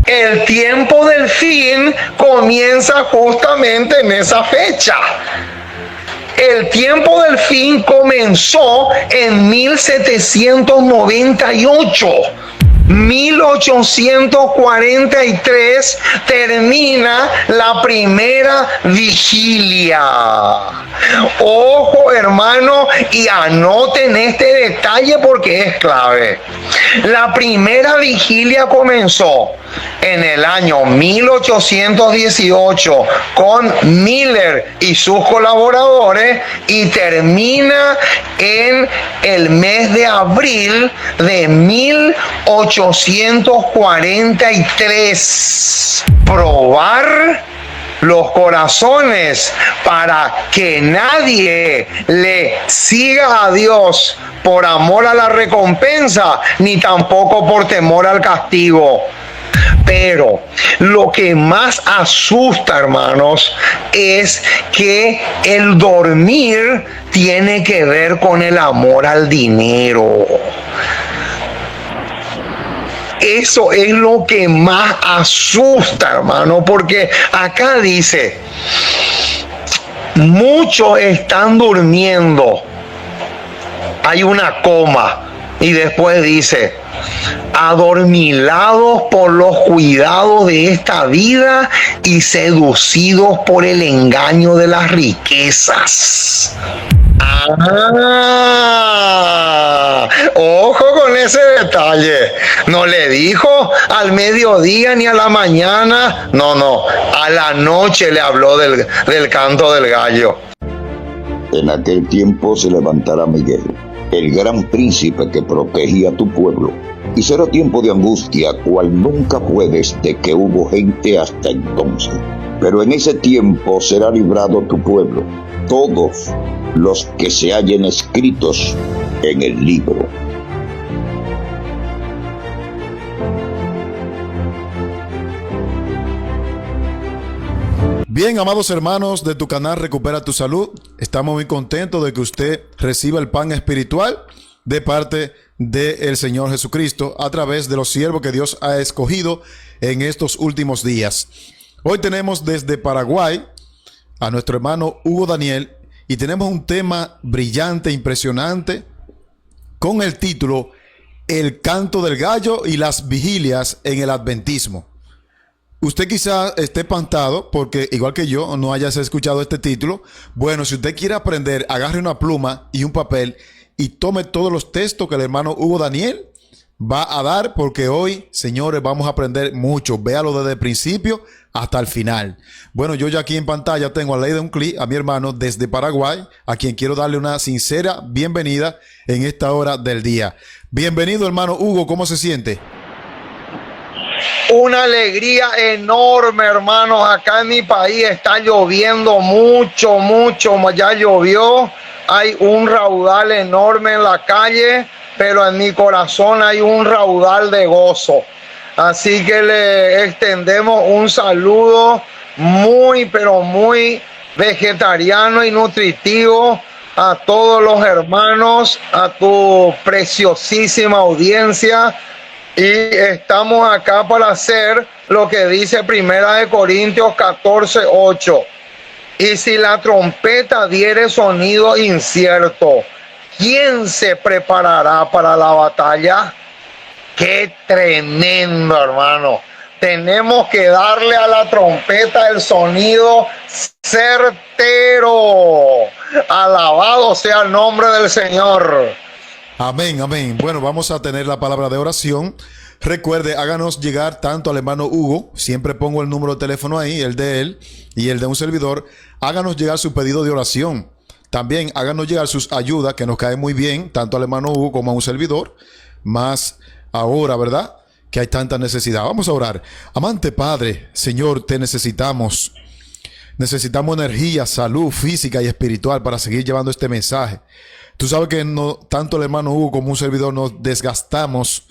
El tiempo del fin comienza justamente en esa fecha. El tiempo del fin comenzó en 1798. 1843 termina la primera vigilia. Ojo, hermano, y anoten este detalle porque es clave. La primera vigilia comenzó en el año 1818 con Miller y sus colaboradores y termina en el mes de abril de 1843. Probar los corazones para que nadie le siga a Dios por amor a la recompensa, ni tampoco por temor al castigo. Pero lo que más asusta, hermanos, es que el dormir tiene que ver con el amor al dinero. Eso es lo que más asusta, hermano, porque acá dice, muchos están durmiendo. Hay una coma y después dice, adormilados por los cuidados de esta vida y seducidos por el engaño de las riquezas. Ojo con ese detalle. No le dijo al mediodía ni a la mañana. No, a la noche le habló del canto del gallo. En aquel tiempo se levantará Miguel, el gran príncipe que protegía a tu pueblo, y será tiempo de angustia, cual nunca fue desde que hubo gente hasta entonces. Pero en ese tiempo será librado tu pueblo, todos los que se hallen escritos en el libro. Bien, amados hermanos de tu canal Recupera tu Salud, estamos muy contentos de que usted reciba el pan espiritual de parte del Señor Jesucristo a través de los siervos que Dios ha escogido en estos últimos días. Hoy tenemos desde Paraguay a nuestro hermano Hugo Daniel y tenemos un tema brillante, impresionante, con el título El canto del gallo y las vigilias en el adventismo. Usted quizá esté espantado porque, igual que yo, no hayas escuchado este título. Bueno, si usted quiere aprender, agarre una pluma y un papel y tome todos los textos que el hermano Hugo Daniel va a dar, porque hoy, señores, vamos a aprender mucho. Véalo desde el principio hasta el final. Bueno, yo ya aquí en pantalla tengo a ley de un clic a mi hermano desde Paraguay, a quien quiero darle una sincera bienvenida en esta hora del día. Bienvenido, hermano Hugo, ¿cómo se siente? Una alegría enorme, hermanos. Acá en mi país está lloviendo mucho, ya llovió. Hay un raudal enorme en la calle, pero en mi corazón hay un raudal de gozo. Así que le extendemos un saludo muy, pero muy vegetariano y nutritivo a todos los hermanos, a tu preciosísima audiencia. Y estamos acá para hacer lo que dice 1 Corintios 14:8. Y si la trompeta diere sonido incierto, ¿quién se preparará para la batalla? ¡Qué tremendo, hermano! Tenemos que darle a la trompeta el sonido certero. Alabado sea el nombre del Señor. Amén, amén. Bueno, vamos a tener la palabra de oración. Recuerde, háganos llegar tanto al hermano Hugo, siempre pongo el número de teléfono ahí, el de él y el de un servidor. Háganos llegar su pedido de oración. También háganos llegar sus ayudas, que nos cae muy bien, tanto al hermano Hugo como a un servidor. Más ahora, ¿verdad?, que hay tanta necesidad. Vamos a orar. Amante Padre, Señor, te necesitamos. Necesitamos energía, salud física y espiritual para seguir llevando este mensaje. Tú sabes que tanto el hermano Hugo como un servidor nos desgastamos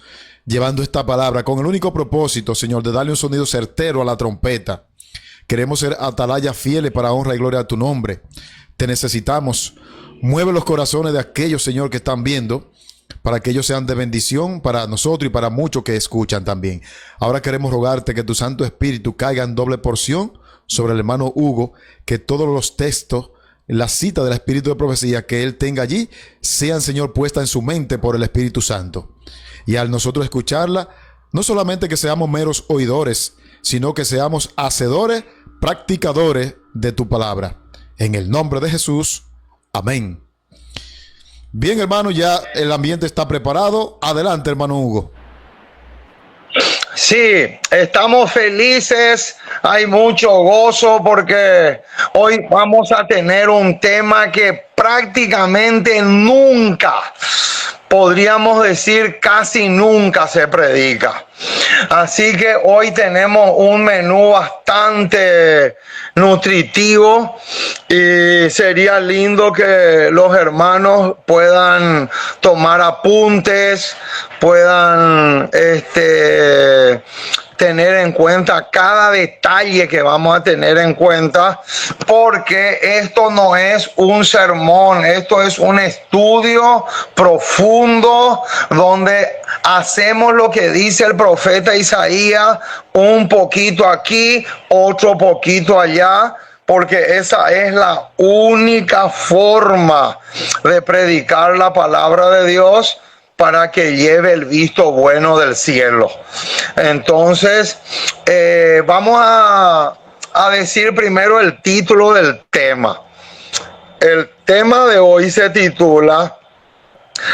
llevando esta palabra con el único propósito, Señor, de darle un sonido certero a la trompeta. Queremos ser atalayas fieles para honra y gloria a tu nombre. Te necesitamos. Mueve los corazones de aquellos, Señor, que están viendo para que ellos sean de bendición para nosotros y para muchos que escuchan también. Ahora queremos rogarte que tu Santo Espíritu caiga en doble porción sobre el hermano Hugo, que todos los textos, la cita del Espíritu de profecía que él tenga allí, sean, Señor, puestas en su mente por el Espíritu Santo. Y al nosotros escucharla, no solamente que seamos meros oidores, sino que seamos hacedores, practicadores de tu palabra. En el nombre de Jesús. Amén. Bien, hermano, ya el ambiente está preparado. Adelante, hermano Hugo. Sí, estamos felices, hay mucho gozo porque hoy vamos a tener un tema que prácticamente nunca, podríamos decir casi nunca se predica. Así que hoy tenemos un menú bastante nutritivo y sería lindo que los hermanos puedan tomar apuntes, puedan tener en cuenta cada detalle que vamos a tener en cuenta, porque esto no es un sermón, esto es un estudio profundo donde hacemos lo que dice el profeta Isaías, un poquito aquí, otro poquito allá, porque esa es la única forma de predicar la palabra de Dios para que lleve el visto bueno del cielo. Entonces, vamos a decir primero el título del tema. El tema de hoy se titula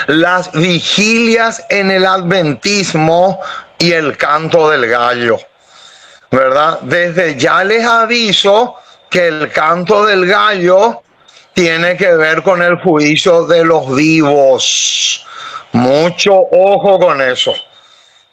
Las vigilias en el adventismo y el canto del gallo, ¿verdad? Desde ya les aviso que el canto del gallo tiene que ver con el juicio de los vivos. Mucho ojo con eso.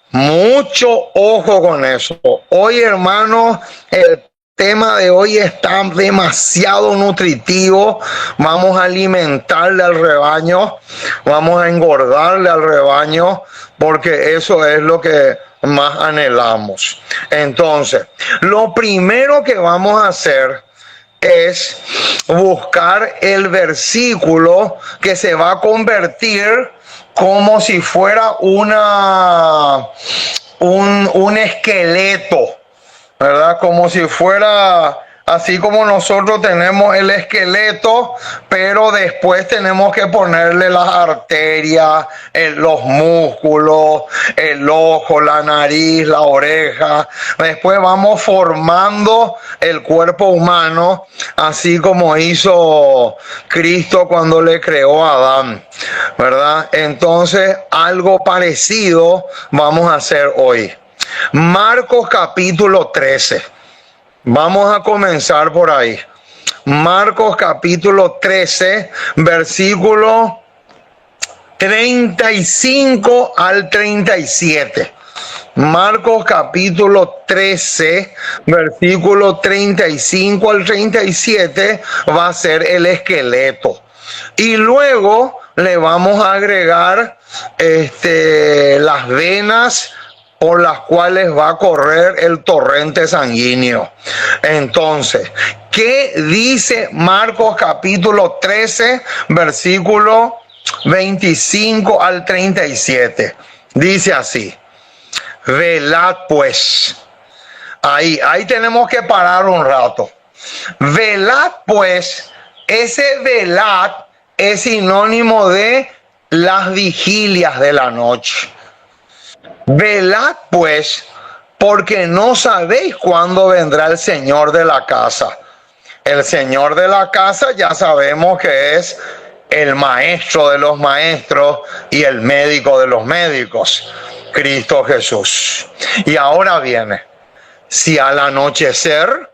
Mucho ojo con eso. Hoy, hermanos, el tema de hoy está demasiado nutritivo. Vamos a alimentarle al rebaño, vamos a engordarle al rebaño, porque eso es lo que más anhelamos. Entonces, lo primero que vamos a hacer es buscar el versículo que se va a convertir como si fuera un esqueleto, ¿verdad? Como si fuera, así como nosotros tenemos el esqueleto, pero después tenemos que ponerle las arterias, los músculos, el ojo, la nariz, la oreja. Después vamos formando el cuerpo humano, así como hizo Cristo cuando le creó a Adán, ¿verdad? Entonces, algo parecido vamos a hacer hoy. Marcos capítulo 13. Vamos a comenzar por ahí. Marcos capítulo 13, versículo 35 al 37. Marcos capítulo 13, versículo 35 al 37 va a ser el esqueleto. Y luego le vamos a agregar las venas por las cuales va a correr el torrente sanguíneo. Entonces, ¿qué dice Marcos capítulo 13, versículo 25 al 37? Dice así: velad pues. Ahí tenemos que parar un rato. Velad pues, ese velad es sinónimo de las vigilias de la noche. Velad pues, porque no sabéis cuándo vendrá el Señor de la casa. El Señor de la casa ya sabemos que es el maestro de los maestros y el médico de los médicos, Cristo Jesús. Y ahora viene, si al anochecer,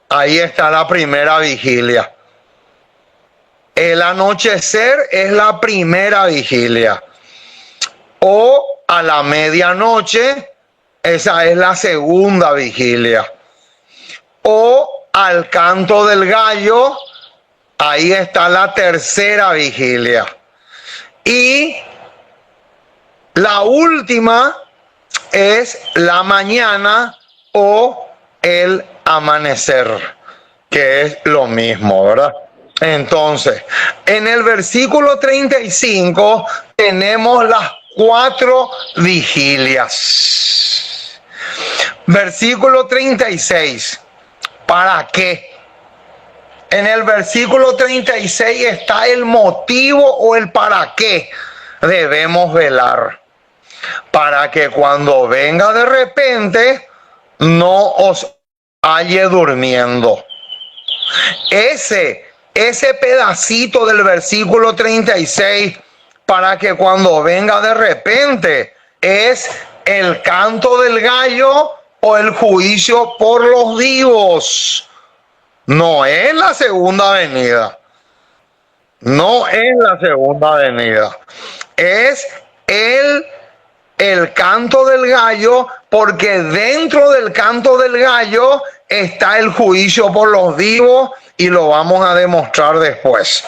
ahí está la primera vigilia. El anochecer es la primera vigilia. O a la medianoche, esa es la segunda vigilia. O al canto del gallo, ahí está la tercera vigilia. Y la última es la mañana o el amanecer, que es lo mismo, ¿verdad? Entonces, en el versículo 35 tenemos las 4 vigilias. Versículo 36. ¿Para qué? En el versículo 36 está el motivo o el para qué debemos velar. Para que cuando venga de repente no os halle durmiendo. Ese pedacito del versículo 36, para que cuando venga de repente, es el canto del gallo o el juicio por los vivos. No es la segunda venida. No es la segunda venida. Es el canto del gallo, porque dentro del canto del gallo está el juicio por los vivos y lo vamos a demostrar después.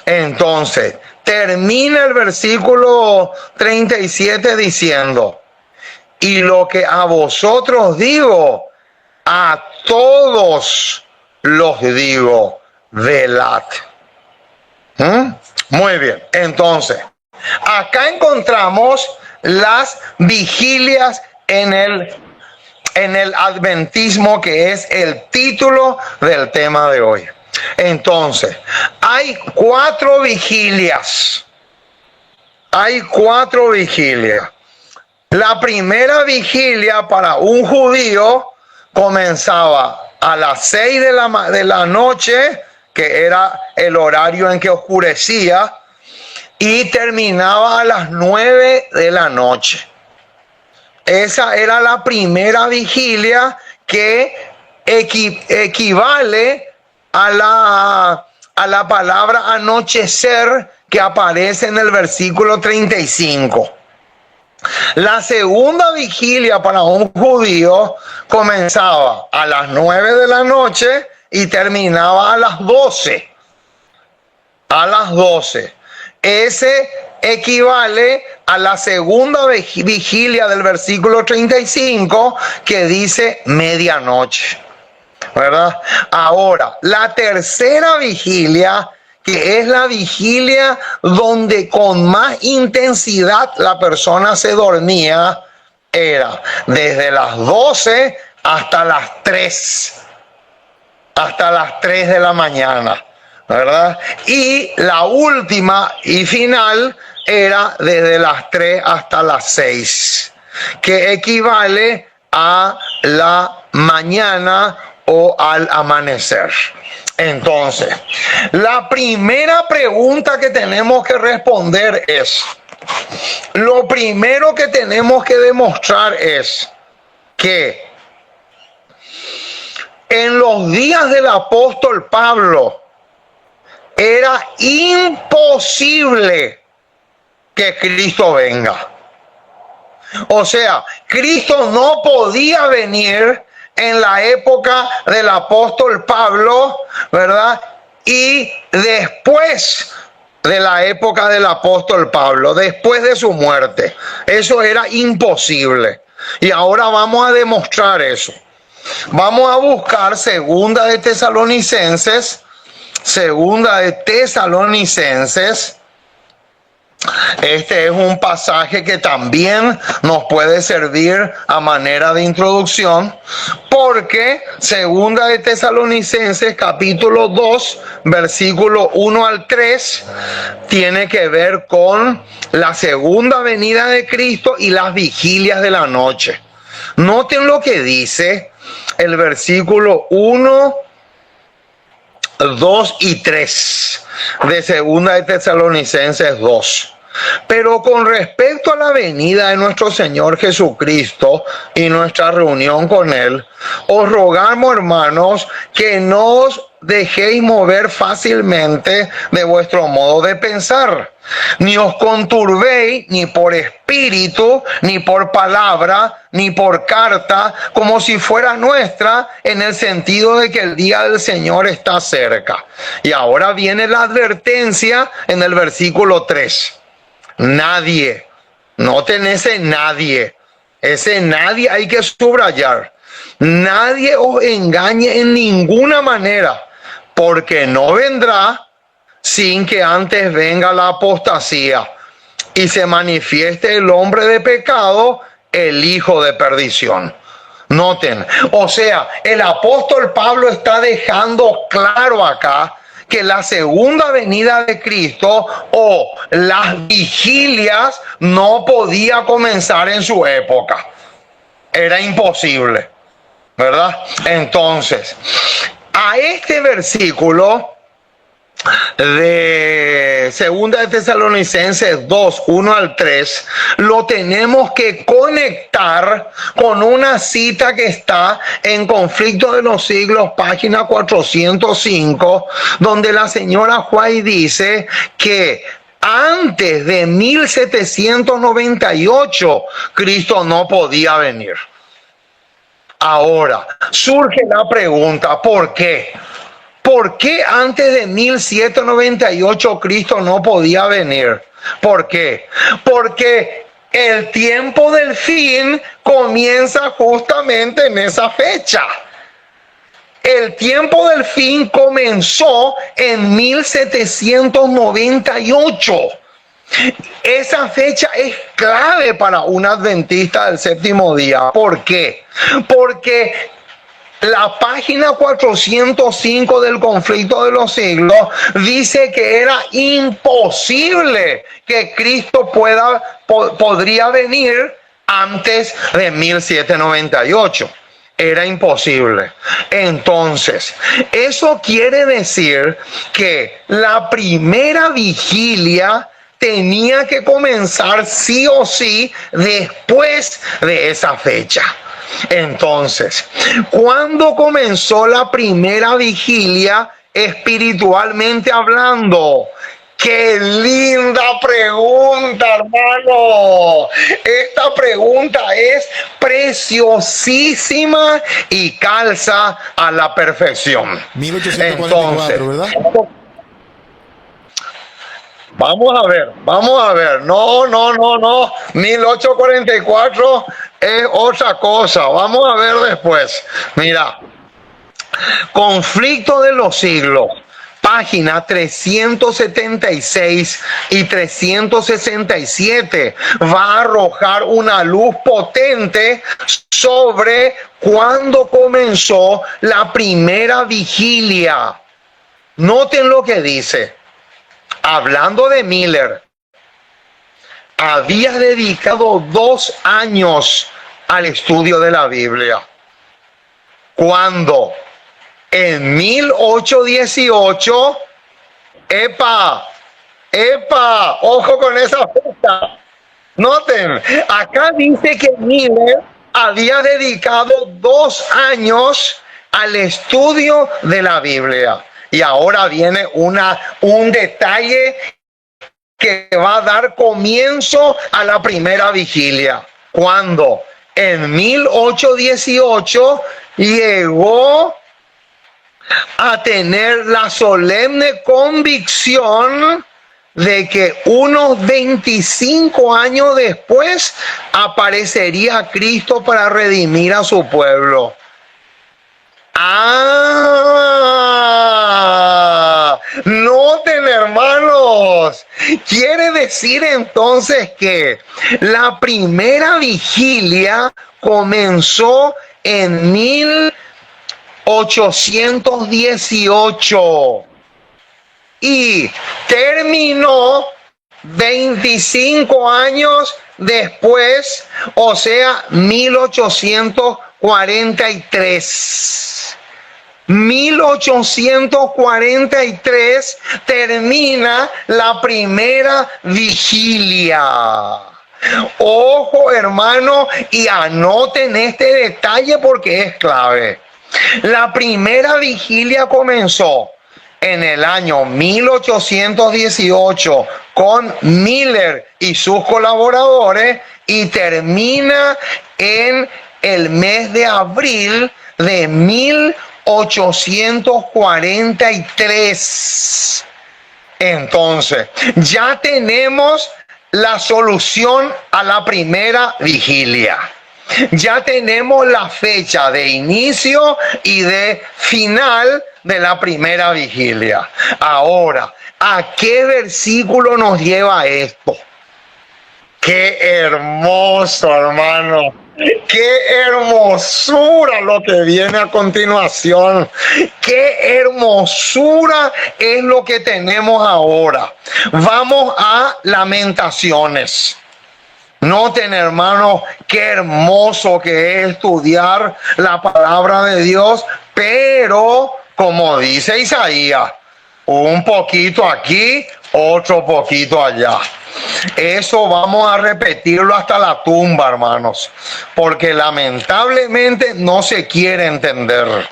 Entonces, termina el versículo 37 diciendo: y lo que a vosotros digo, a todos los digo, velad. Muy bien, entonces, acá encontramos las vigilias en el adventismo, que es el título del tema de hoy. Entonces, hay 4 vigilias. Hay 4 vigilias. La primera vigilia para un judío comenzaba a las 6 de la noche, que era el horario en que oscurecía, y terminaba a las 9 de la noche. Esa era la primera vigilia, que equivale a la palabra anochecer, que aparece en el versículo 35. La segunda vigilia para un judío comenzaba a las 9 de la noche y terminaba a las 12. A las 12. Ese equivale a la segunda vigilia del versículo 35, que dice medianoche, ¿verdad? Ahora, la tercera vigilia, que es la vigilia donde con más intensidad la persona se dormía, era desde las 12 hasta las 3. Hasta las 3 de la mañana, ¿verdad? Y la última y final era desde las 3 hasta las 6, que equivale a la mañana o al amanecer. Entonces, la primera pregunta que tenemos que responder es, lo primero que tenemos que demostrar es que en los días del apóstol Pablo era imposible que Cristo venga. O sea, Cristo no podía venir en la época del apóstol Pablo, ¿verdad? Y después de la época del apóstol Pablo, después de su muerte. Eso era imposible. Y ahora vamos a demostrar eso. Vamos a buscar Segunda de Tesalonicenses. Este es un pasaje que también nos puede servir a manera de introducción, porque Segunda de Tesalonicenses capítulo 2, versículo 1 al 3, tiene que ver con la segunda venida de Cristo y las vigilias de la noche. Noten lo que dice el versículo 1, 2 y 3 de Segunda de Tesalonicenses 2. Pero con respecto a la venida de nuestro Señor Jesucristo y nuestra reunión con Él, os rogamos, hermanos, que no os dejéis mover fácilmente de vuestro modo de pensar, ni os conturbéis ni por espíritu, ni por palabra, ni por carta, como si fuera nuestra, en el sentido de que el día del Señor está cerca. Y ahora viene la advertencia en el versículo 3. Nadie, noten ese nadie hay que subrayar. Nadie os engañe en ninguna manera, porque no vendrá sin que antes venga la apostasía y se manifieste el hombre de pecado, el hijo de perdición. Noten, o sea, el apóstol Pablo está dejando claro acá que la segunda venida de Cristo o las vigilias no podía comenzar en su época. Era imposible, ¿verdad? Entonces, a este versículo de Segunda de Tesalonicenses 2, 1 al 3, lo tenemos que conectar con una cita que está en Conflicto de los Siglos, página 405, donde la señora White dice que antes de 1798 Cristo no podía venir. Ahora, surge la pregunta, ¿por qué? ¿Por qué antes de 1798 Cristo no podía venir? ¿Por qué? Porque el tiempo del fin comienza justamente en esa fecha. El tiempo del fin comenzó en 1798. Esa fecha es clave para un adventista del séptimo día. ¿Por qué? Porque la página 405 del Conflicto de los Siglos dice que era imposible que Cristo podría venir antes de 1798. Era imposible. Entonces, eso quiere decir que la primera vigilia tenía que comenzar sí o sí después de esa fecha. Entonces, ¿cuándo comenzó la primera vigilia espiritualmente hablando? ¡Qué linda pregunta, hermano! Esta pregunta es preciosísima y calza a la perfección. 1844, entonces, ¿verdad? Vamos a ver. No. 1844 es otra cosa. Vamos a ver después. Mira, Conflicto de los Siglos, página 376 y 367, va a arrojar una luz potente sobre cuándo comenzó la primera vigilia. Noten lo que dice. Hablando de Miller, había dedicado 2 años al estudio de la Biblia. Cuando en 1818, ojo con esa fecha. Noten, acá dice que Miller había dedicado 2 años al estudio de la Biblia. Y ahora viene un detalle que va a dar comienzo a la primera vigilia. Cuando en 1818 llegó a tener la solemne convicción de que unos 25 años después aparecería Cristo para redimir a su pueblo. Noten, hermanos, quiere decir entonces que la primera vigilia comenzó en 1818 y terminó 25 años después, o sea, 1843. 1843 termina la primera vigilia. Ojo, hermano, y anoten este detalle porque es clave. La primera vigilia comenzó en el año 1818 con Miller y sus colaboradores y termina en el mes de abril de 1843. Entonces, ya tenemos la solución a la primera vigilia. Ya tenemos la fecha de inicio y de final de la primera vigilia. Ahora, ¿a qué versículo nos lleva esto? Qué hermoso, hermano. Qué hermosura lo que viene a continuación. Qué hermosura es lo que tenemos ahora. Vamos a Lamentaciones. Noten, hermanos, qué hermoso que es estudiar la palabra de Dios, pero como dice Isaías, un poquito aquí, otro poquito allá. Eso vamos a repetirlo hasta la tumba, hermanos, porque lamentablemente no se quiere entender.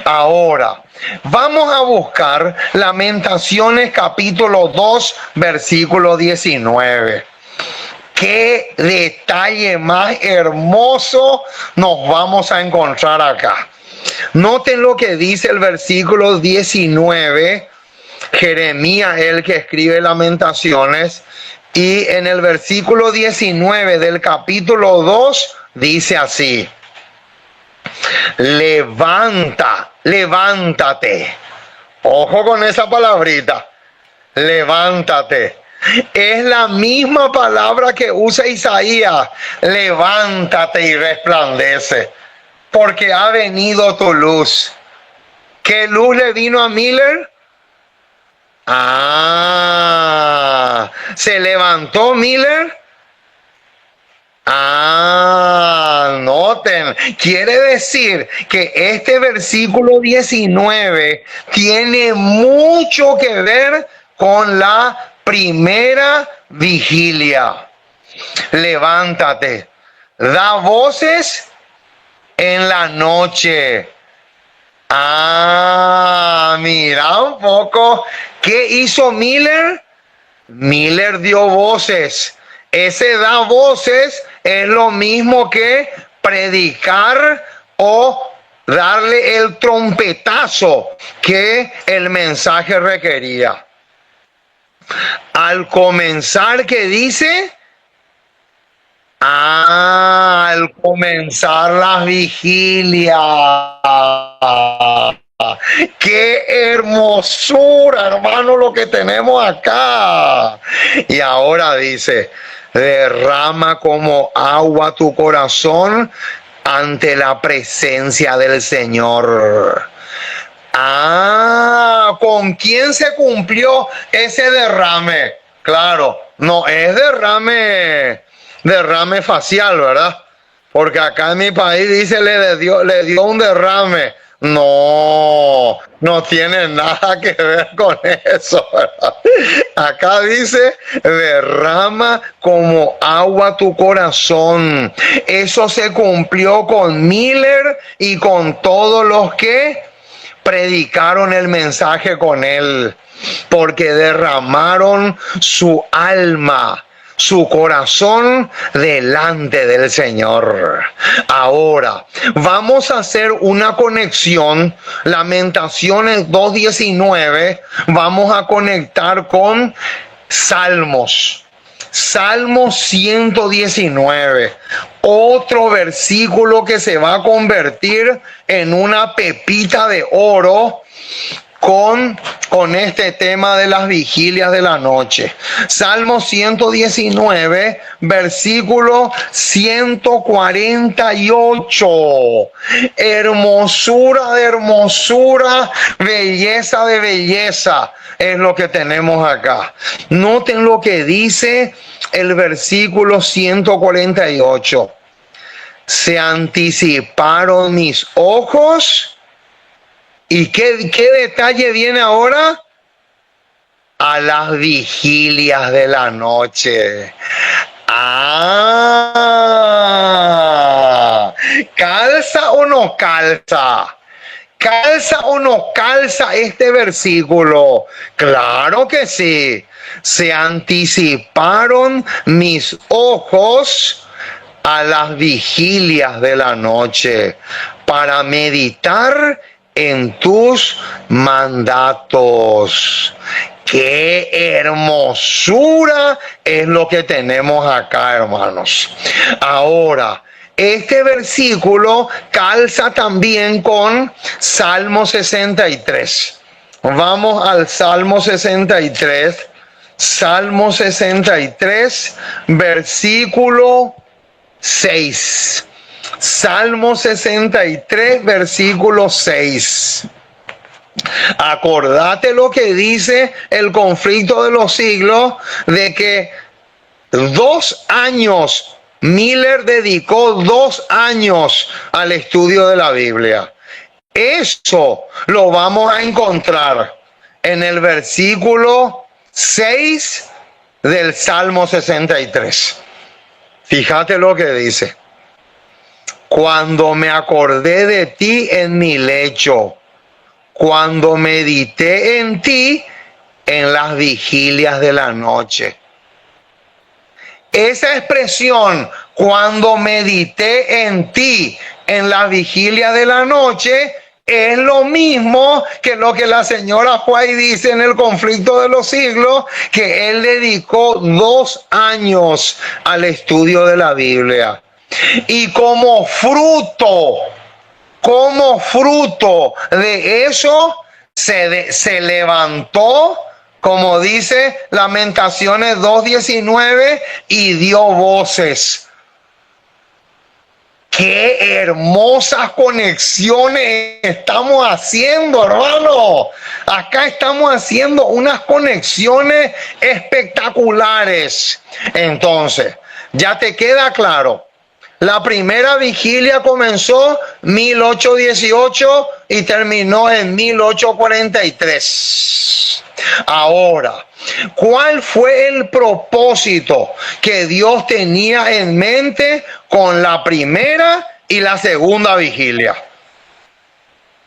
Ahora, vamos a buscar Lamentaciones capítulo 2, versículo 19. Qué detalle más hermoso nos vamos a encontrar acá. Noten lo que dice el versículo 19. Jeremías, el que escribe Lamentaciones, y en el versículo 19 del capítulo 2 dice así: levántate. Ojo con esa palabrita, levántate. Es la misma palabra que usa Isaías: levántate y resplandece, porque ha venido tu luz. ¿Qué luz le vino a Miller? ¿Se levantó Miller? Noten, quiere decir que este versículo 19 tiene mucho que ver con la primera vigilia. Levántate, da voces en la noche. Mira un poco. ¿Qué hizo Miller? Miller dio voces. Ese da voces es lo mismo que predicar o darle el trompetazo que el mensaje requería. Al comenzar, ¿qué dice? Al comenzar las vigilias. ¡Qué hermosura, hermano, lo que tenemos acá! Y ahora dice: derrama como agua tu corazón ante la presencia del Señor. ¿Con quién se cumplió ese derrame? Claro, no es derrame facial, ¿verdad? Porque acá en mi país dice le dio un derrame. No tiene nada que ver con eso, ¿verdad? Acá dice: derrama como agua tu corazón. Eso se cumplió con Miller y con todos los que predicaron el mensaje con él, porque derramaron su alma, su corazón delante del Señor. Ahora, vamos a hacer una conexión. Lamentaciones 2:19, vamos a conectar con Salmos. Salmo 119, otro versículo que se va a convertir en una pepita de oro con este tema de las vigilias de la noche. Salmo 119, versículo 148. Hermosura de hermosura, belleza de belleza es lo que tenemos acá. Noten lo que dice el versículo 148. Se anticiparon mis ojos. ¿Y qué detalle viene ahora? A las vigilias de la noche. ¿Calza o no calza? ¿Calza o no calza este versículo? Claro que sí. Se anticiparon mis ojos a las vigilias de la noche para meditar en tus mandatos. ¡Qué hermosura es lo que tenemos acá, hermanos! Ahora, este versículo calza también con Salmo 63. Vamos al Salmo 63. Salmo 63, versículo 6. Salmo 63, versículo 6. Acordate lo que dice el conflicto de los siglos, de que 2 años, Miller dedicó 2 años al estudio de la Biblia. Eso lo vamos a encontrar en el versículo 6 del Salmo 63. Fíjate lo que dice. Cuando me acordé de ti en mi lecho, cuando medité en ti en las vigilias de la noche. Esa expresión, cuando medité en ti en la vigilia de la noche, es lo mismo que lo que la señora White dice en el conflicto de los siglos, que él dedicó 2 años al estudio de la Biblia. Y como fruto de eso, se levantó, como dice Lamentaciones 2:19, y dio voces. Qué hermosas conexiones estamos haciendo, hermano. Acá estamos haciendo unas conexiones espectaculares. Entonces, ya te queda claro. La primera vigilia comenzó 1818 y terminó en 1843. Ahora, ¿cuál fue el propósito que Dios tenía en mente con la primera y la segunda vigilia?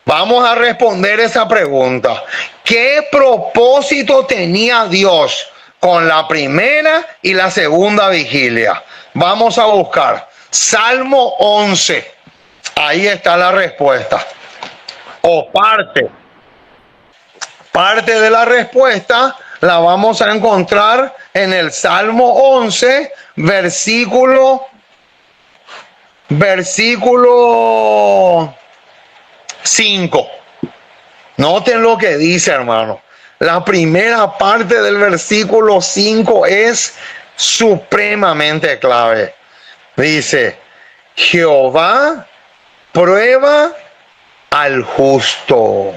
Vamos a responder esa pregunta. ¿Qué propósito tenía Dios con la primera y la segunda vigilia? Vamos a buscar. Salmo 11, ahí está la respuesta, o parte de la respuesta la vamos a encontrar en el Salmo 11, versículo 5. Noten lo que dice, hermano. La primera parte del versículo 5 es supremamente clave. Dice, Jehová prueba al justo.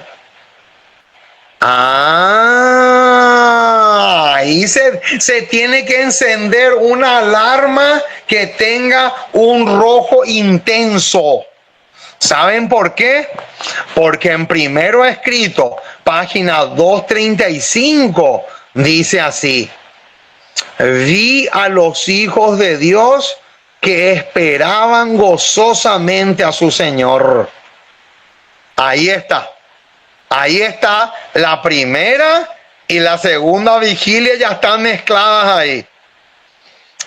Ahí se tiene que encender una alarma que tenga un rojo intenso. ¿Saben por qué? Porque en Primero Escrito, página 235, dice así: vi a los hijos de Dios que esperaban gozosamente a su Señor. Ahí está la primera y la segunda vigilia, ya están mezcladas ahí.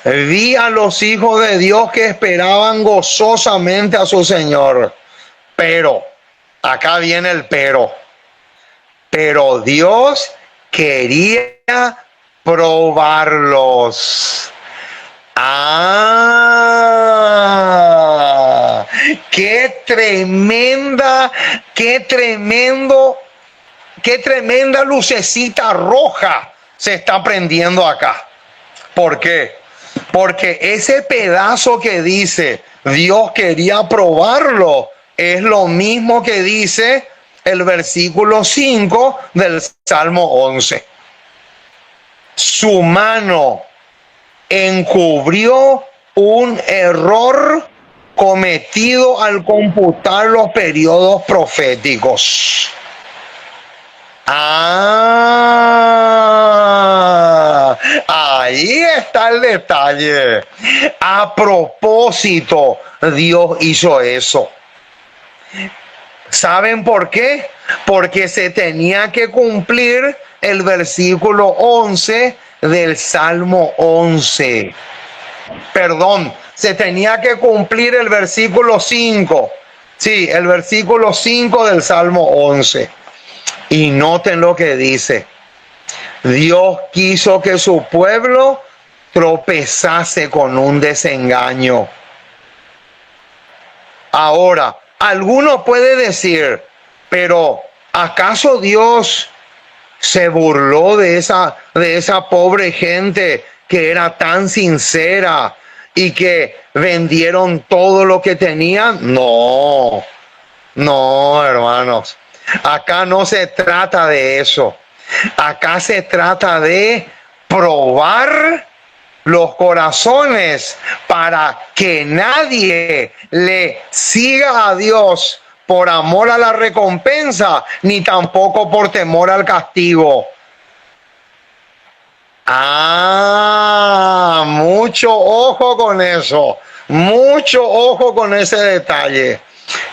Vi a los hijos de Dios que esperaban gozosamente a su Señor. Pero, acá viene el pero Dios quería probarlos. Qué tremenda lucecita roja se está prendiendo acá. ¿Por qué? Porque ese pedazo que dice Dios quería probarlo es lo mismo que dice el versículo 5 del Salmo 11. Su mano encubrió un error cometido al computar los periodos proféticos. Ahí está el detalle. A propósito, Dios hizo eso. ¿Saben por qué? Porque se tenía que cumplir el versículo 11 del Salmo 11. Perdón, se tenía que cumplir el versículo 5. Sí, el versículo 5 del Salmo 11. Y noten lo que dice. Dios quiso que su pueblo tropezase con un desengaño. Ahora, alguno puede decir, pero ¿acaso Dios se burló de esa pobre gente que era tan sincera y que vendieron todo lo que tenían? No, no, hermanos. Acá no se trata de eso. Acá se trata de probar los corazones para que nadie le siga a Dios por amor a la recompensa, ni tampoco por temor al castigo. Mucho ojo con eso, mucho ojo con ese detalle.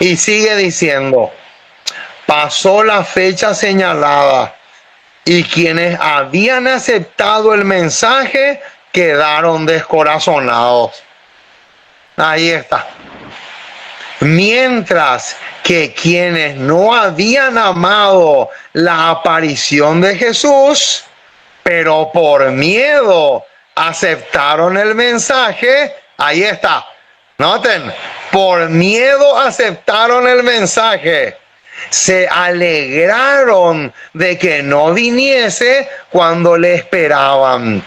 Y sigue diciendo, pasó la fecha señalada y quienes habían aceptado el mensaje quedaron descorazonados. Ahí está. Mientras que quienes no habían amado la aparición de Jesús, pero por miedo aceptaron el mensaje, ahí está. Noten, por miedo aceptaron el mensaje. Se alegraron de que no viniese cuando le esperaban.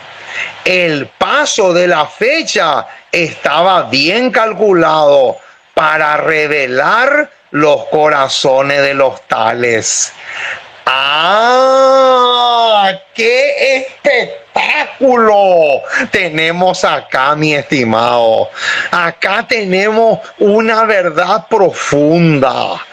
El paso de la fecha estaba bien calculado para revelar los corazones de los tales. ¡Qué espectáculo tenemos acá, mi estimado! Acá tenemos una verdad profunda.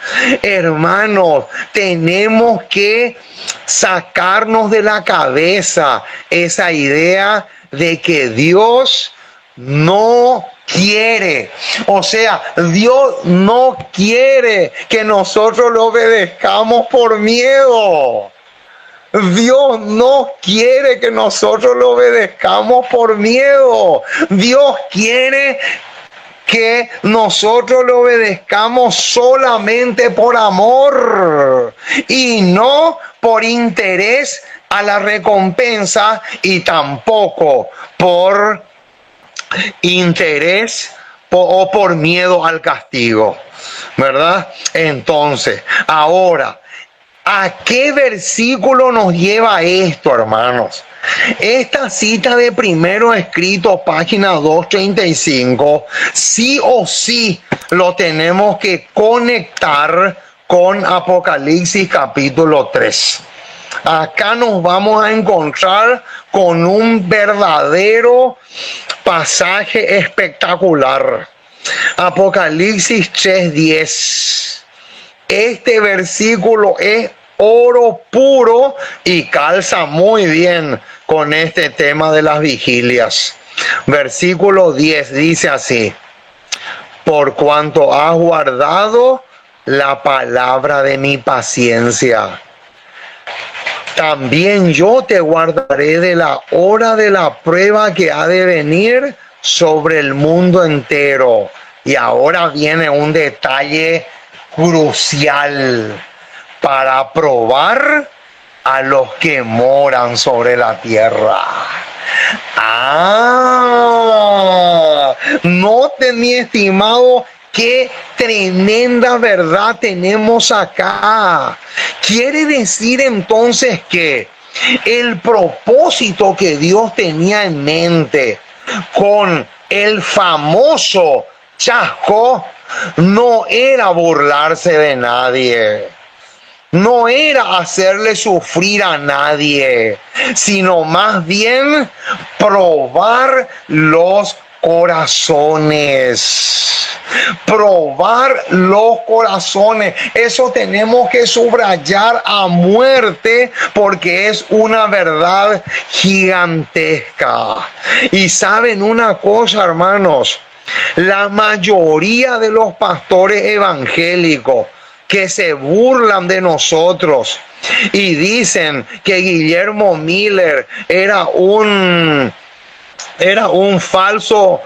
Hermanos, tenemos que sacarnos de la cabeza esa idea de que Dios no quiere, o sea, Dios no quiere que nosotros lo obedezcamos por miedo. Dios no quiere que nosotros lo obedezcamos por miedo. Dios quiere que nosotros lo obedezcamos solamente por amor y no por interés a la recompensa y tampoco por interés o por miedo al castigo, ¿verdad? Entonces, ahora, ¿a qué versículo nos lleva esto, hermanos? Esta cita de Primero Escritos, página 235, sí o sí lo tenemos que conectar con Apocalipsis capítulo 3. Acá nos vamos a encontrar con un verdadero pasaje espectacular. Apocalipsis 3:10. Este versículo es oro puro y calza muy bien con este tema de las vigilias. Versículo 10 dice así: por cuanto has guardado la palabra de mi paciencia, también yo te guardaré de la hora de la prueba que ha de venir sobre el mundo entero. Y ahora viene un detalle crucial para probar a los que moran sobre la tierra. Note, mi estimado, qué tremenda verdad tenemos acá. Quiere decir entonces que el propósito que Dios tenía en mente con el famoso chasco no era burlarse de nadie, no era hacerle sufrir a nadie, sino más bien probar los corazones. Probar los corazones. Eso tenemos que subrayar a muerte porque es una verdad gigantesca. Y saben una cosa, hermanos, la mayoría de los pastores evangélicos que se burlan de nosotros y dicen que Guillermo Miller era un falso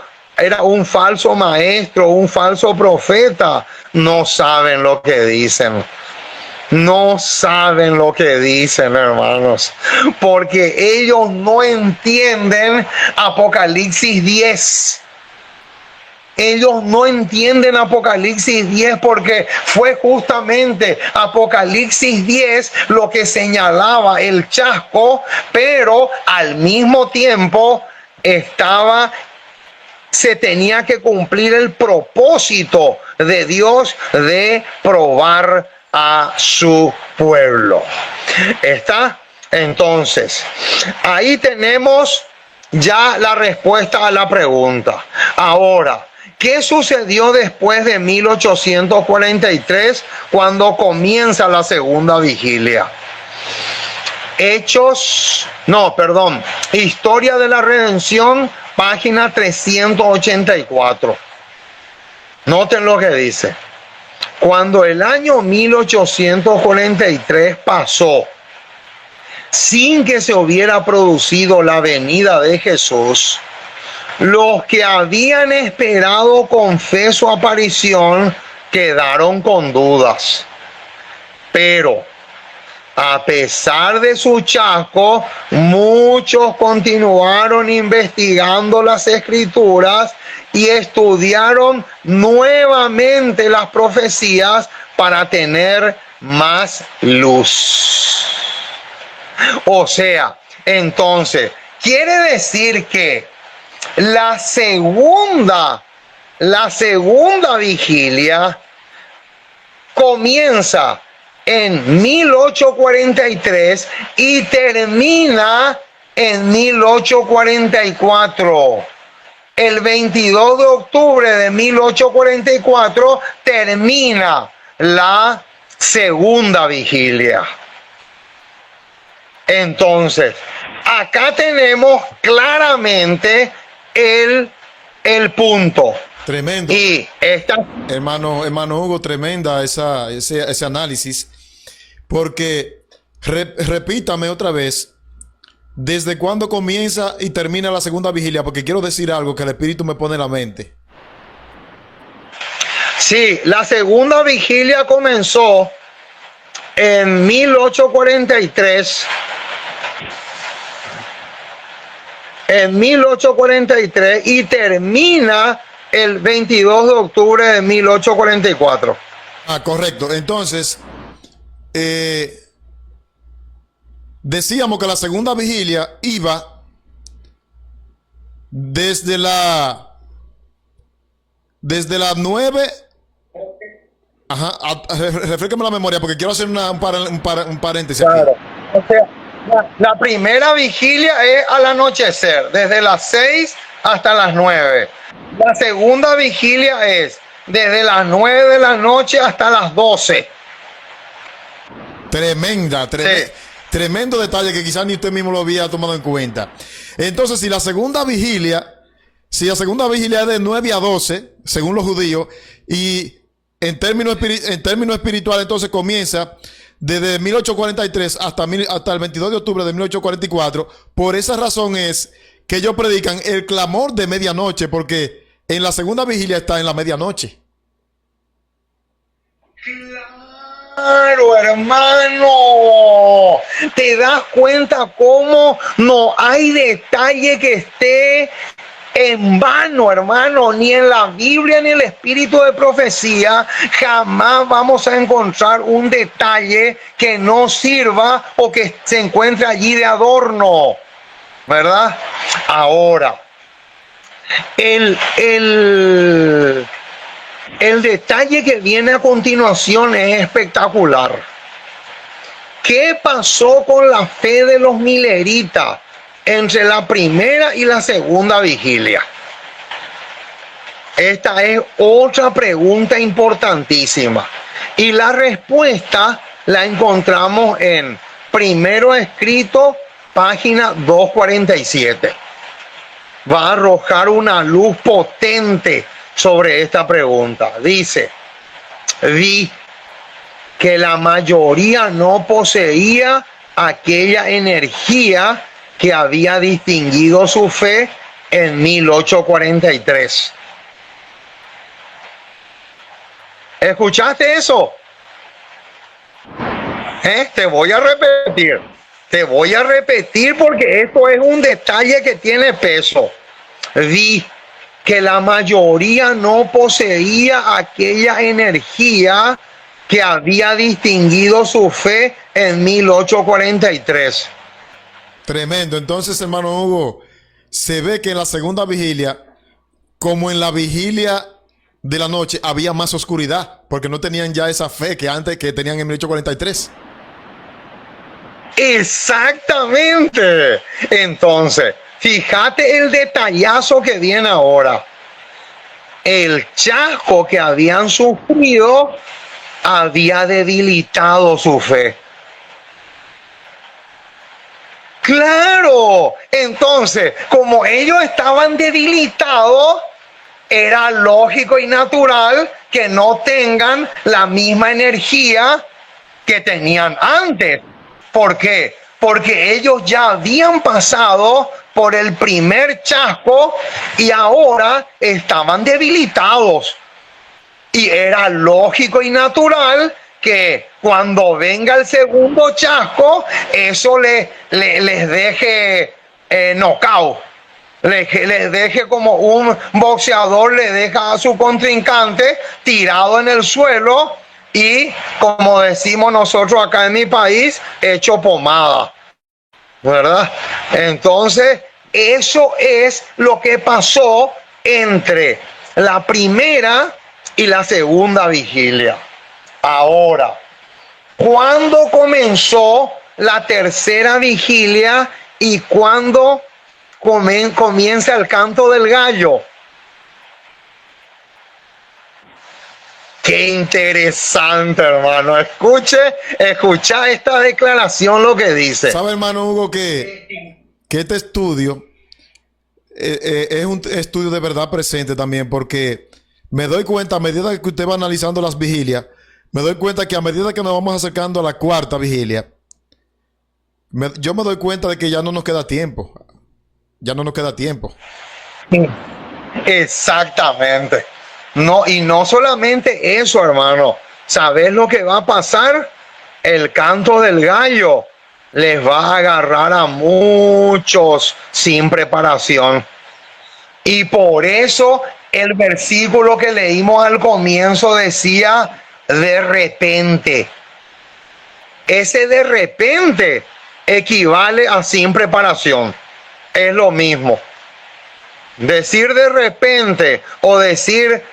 maestro, un falso profeta, no saben lo que dicen. No saben lo que dicen, hermanos, porque ellos no entienden Apocalipsis 10. ellos no entienden Apocalipsis 10 porque fue justamente Apocalipsis 10 lo que señalaba el chasco, pero al mismo tiempo se tenía que cumplir el propósito de Dios de probar a su pueblo. ¿Está? Entonces, ahí tenemos ya la respuesta a la pregunta. Ahora, ¿qué sucedió después de 1843 cuando comienza la segunda vigilia? Historia de la Redención, página 384. Noten lo que dice. Cuando el año 1843 pasó, sin que se hubiera producido la venida de Jesús, los que habían esperado con fe su aparición quedaron con dudas. Pero, a pesar de su chasco, muchos continuaron investigando las Escrituras y estudiaron nuevamente las profecías para tener más luz. O sea, entonces, quiere decir que la segunda vigilia comienza en 1843 y termina en 1844. El 22 de octubre de 1844 termina la segunda vigilia. Entonces, acá tenemos claramente el punto. Tremendo. Y hermano Hugo, tremenda ese análisis, porque repítame otra vez, ¿desde cuándo comienza y termina la segunda vigilia? Porque quiero decir algo que el Espíritu me pone en la mente. Sí, la segunda vigilia comenzó en 1843. Y termina el 22 de octubre de 1844. Correcto. Entonces, decíamos que la segunda vigilia iba desde las 9. Refresqueme la memoria porque quiero hacer un paréntesis. Claro. O sea, la primera vigilia es al anochecer, desde las 6 hasta las 9. La segunda vigilia es desde las 9 de la noche hasta las 12. Tremendo detalle que quizás ni usted mismo lo había tomado en cuenta. Entonces, si la segunda vigilia es de 9 a 12, según los judíos, y en términos espirituales, entonces comienza desde 1843 hasta el 22 de octubre de 1844. Por esa razón es que ellos predican el clamor de medianoche, porque en la segunda vigilia está en la medianoche. Claro, hermano. ¿Te das cuenta cómo no hay detalle que esté en vano, hermano? Ni en la Biblia ni en el espíritu de profecía jamás vamos a encontrar un detalle que no sirva o que se encuentre allí de adorno, ¿verdad? Ahora, el detalle que viene a continuación es espectacular. ¿Qué pasó con la fe de los mileritas entre la primera y la segunda vigilia? Esta es otra pregunta importantísima. Y la respuesta la encontramos en Primero Escrito, página 247. Va a arrojar una luz potente sobre esta pregunta. Dice: vi que la mayoría no poseía aquella energía que había distinguido su fe en 1843. ¿Escuchaste eso? Te voy a repetir porque esto es un detalle que tiene peso. Vi que la mayoría no poseía aquella energía que había distinguido su fe en 1843. Tremendo. Entonces, hermano Hugo, se ve que en la segunda vigilia, como en la vigilia de la noche, había más oscuridad, porque no tenían ya esa fe que antes que tenían en 1843. Exactamente. Entonces, fíjate el detallazo que viene ahora. El chasco que habían sufrido había debilitado su fe. Claro, entonces, como ellos estaban debilitados, era lógico y natural que no tengan la misma energía que tenían antes. ¿Por qué? Porque ellos ya habían pasado por el primer chasco y ahora estaban debilitados. Y era lógico y natural que cuando venga el segundo chasco, eso les deje knockout. Les deje como un boxeador le deja a su contrincante tirado en el suelo y, como decimos nosotros acá en mi país, hecho pomada, ¿verdad? Entonces, eso es lo que pasó entre la primera y la segunda vigilia. Ahora, ¿cuándo comenzó la tercera vigilia y cuándo comienza el canto del gallo? Qué interesante, hermano. Escucha esta declaración, lo que dice. ¿Sabe, hermano Hugo, que este estudio es un estudio de verdad presente también? Porque me doy cuenta, a medida que usted va analizando las vigilias, me doy cuenta que a medida que nos vamos acercando a la cuarta vigilia, yo me doy cuenta de que ya no nos queda tiempo. Ya no nos queda tiempo. Exactamente. No, y no solamente eso, hermano. ¿Sabes lo que va a pasar? El canto del gallo les va a agarrar a muchos sin preparación. Y por eso el versículo que leímos al comienzo decía de repente. Ese de repente equivale a sin preparación. Es lo mismo. Decir de repente o decir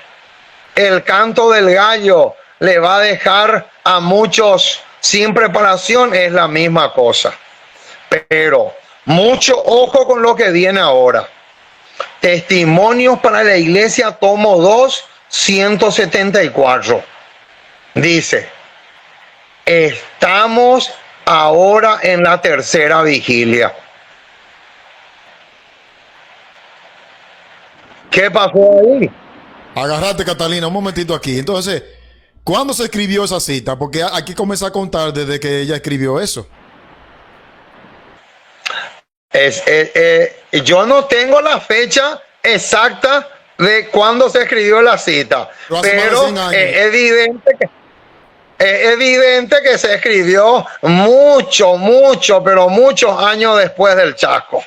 el canto del gallo le va a dejar a muchos sin preparación es la misma cosa. Pero mucho ojo con lo que viene ahora. Testimonios para la Iglesia, tomo 2, 174. Dice, estamos ahora en la tercera vigilia. ¿Qué pasó ahí? Agarrate, Catalina, un momentito aquí. Entonces, ¿cuándo se escribió esa cita? Porque aquí comienza a contar desde que ella escribió eso. Yo no tengo la fecha exacta de cuándo se escribió la cita, pero es evidente que se escribió pero muchos años después del chasco,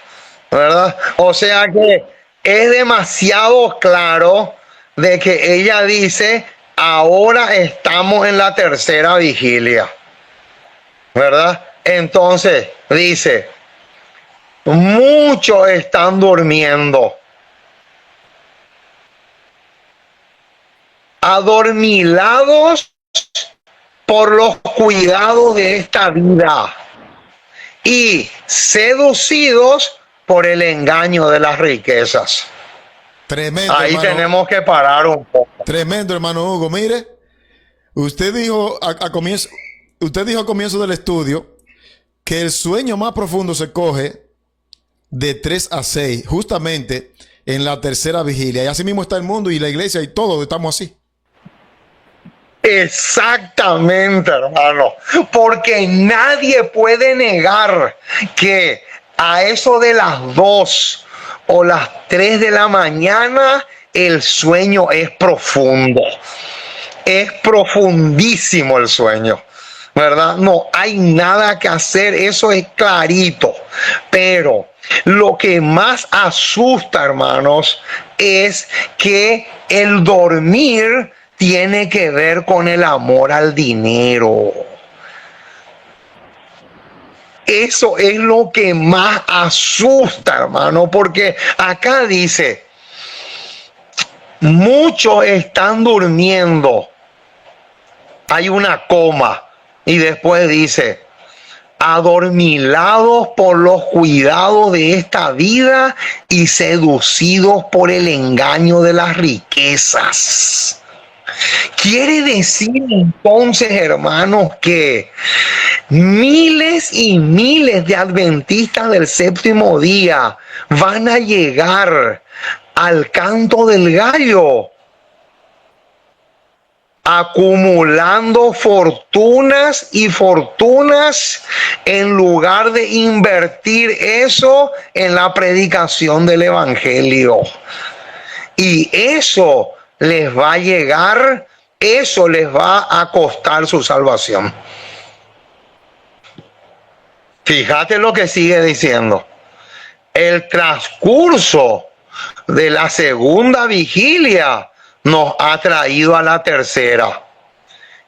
¿verdad? O sea que es demasiado claro de que ella dice, ahora estamos en la tercera vigilia, ¿verdad? Entonces dice, muchos están durmiendo, adormilados por los cuidados de esta vida y seducidos por el engaño de las riquezas. Tremendo. Ahí hermano. tenemos que parar un poco. Tremendo, hermano Hugo. Mire, usted dijo a comienzo del estudio que el sueño más profundo se coge de 3 a 6, justamente en la tercera vigilia. Y así mismo está el mundo y la iglesia y todos estamos así. Exactamente, hermano. Porque nadie puede negar que a eso de las 2 o las 3 de la mañana el sueño es profundo. Es profundísimo el sueño, ¿verdad? No hay nada que hacer, eso es clarito. Pero Lo que más asusta, hermanos, es que el dormir tiene que ver con el amor al dinero. Eso es lo que más asusta, hermano, porque acá dice, muchos están durmiendo. Hay una coma y después dice, adormilados por los cuidados de esta vida y seducidos por el engaño de las riquezas. Quiere decir entonces, hermanos, que miles y miles de adventistas del séptimo día van a llegar al canto del gallo, acumulando fortunas y fortunas en lugar de invertir eso en la predicación del evangelio. Y eso les va a llegar, eso les va a costar su salvación. Fíjate lo que sigue diciendo. El transcurso de la segunda vigilia nos ha traído a la tercera.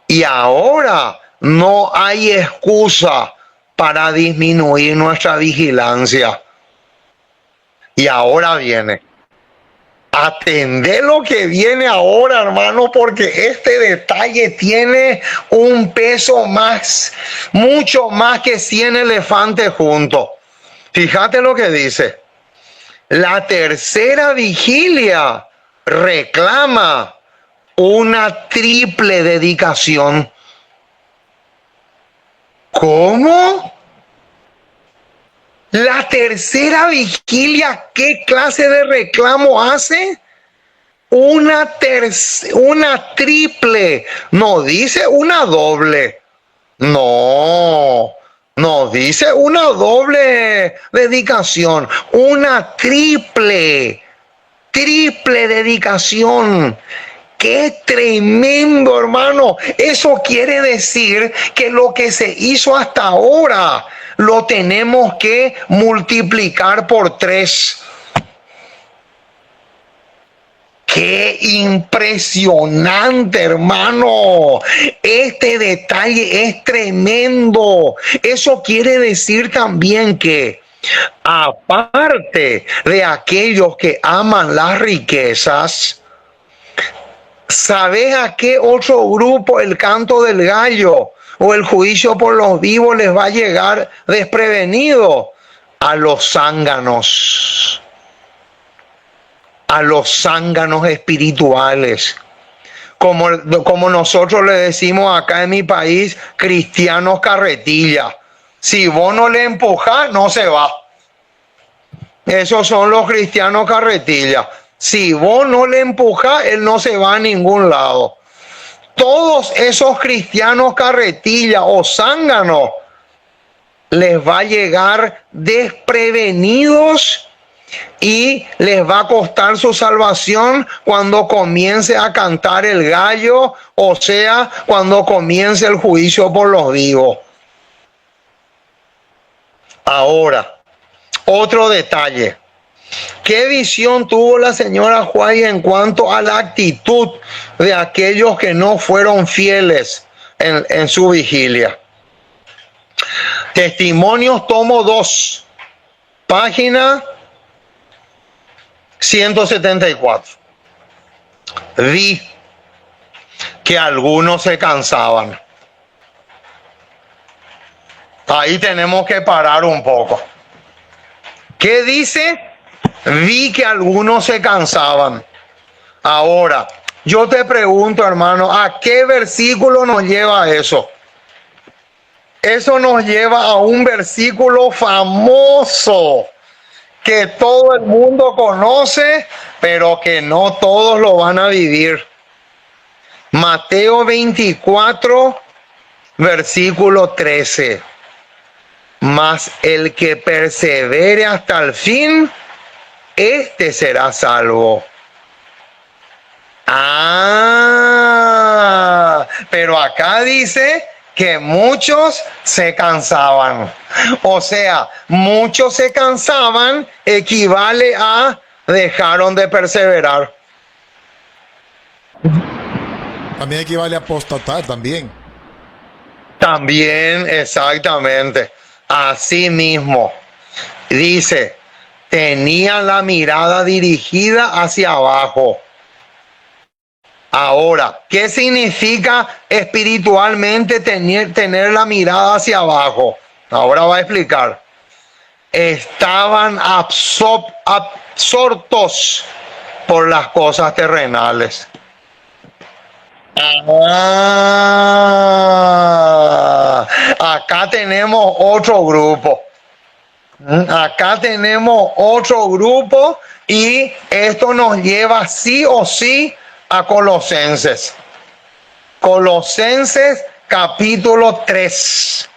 Y ahora no hay excusa para disminuir nuestra vigilancia. Y ahora viene. Atendé lo que viene ahora, hermano, porque este detalle tiene un peso más, mucho más que 100 elefantes juntos. Fíjate lo que dice. La tercera vigilia reclama una triple dedicación. ¿Cómo? La tercera vigilia, ¿qué clase de reclamo hace? Una triple, no dice una doble. No dice una doble dedicación, una triple dedicación. ¡Qué tremendo, hermano! Eso quiere decir que lo que se hizo hasta ahora lo tenemos que multiplicar por 3. ¡Qué impresionante, hermano! Este detalle es tremendo. Eso quiere decir también que, aparte de aquellos que aman las riquezas, ¿sabes a qué otro grupo el canto del gallo o el juicio por los vivos les va a llegar desprevenido? A los zánganos. A los zánganos espirituales. Como nosotros le decimos acá en mi país, cristianos carretilla. Si vos no le empujás, no se va. Esos son los cristianos carretilla. Si vos no le empujás, él no se va a ningún lado. Todos esos cristianos carretilla o zánganos les va a llegar desprevenidos y les va a costar su salvación cuando comience a cantar el gallo, o sea, cuando comience el juicio por los vivos. Ahora, otro detalle. ¿Qué visión tuvo la señora White en cuanto a la actitud de aquellos que no fueron fieles en su vigilia? Testimonios, tomo 2, página 174. Vi que algunos se cansaban. Ahí tenemos que parar un poco. ¿Qué dice? Vi que algunos se cansaban. Ahora, yo te pregunto, hermano, ¿a qué versículo nos lleva eso? Eso nos lleva a un versículo famoso que todo el mundo conoce, pero que no todos lo van a vivir. Mateo 24, versículo 13. Mas el que persevere hasta el fin, este será salvo. Pero acá dice que muchos se cansaban. O sea, muchos se cansaban equivale a dejaron de perseverar. También equivale a apostatar también. También, exactamente. Así mismo. Dice, tenían la mirada dirigida hacia abajo. Ahora, ¿qué significa espiritualmente tener la mirada hacia abajo? Ahora va a explicar. Estaban absortos por las cosas terrenales. Acá tenemos otro grupo. Acá tenemos otro grupo y esto nos lleva sí o sí a Colosenses. Colosenses capítulo 3.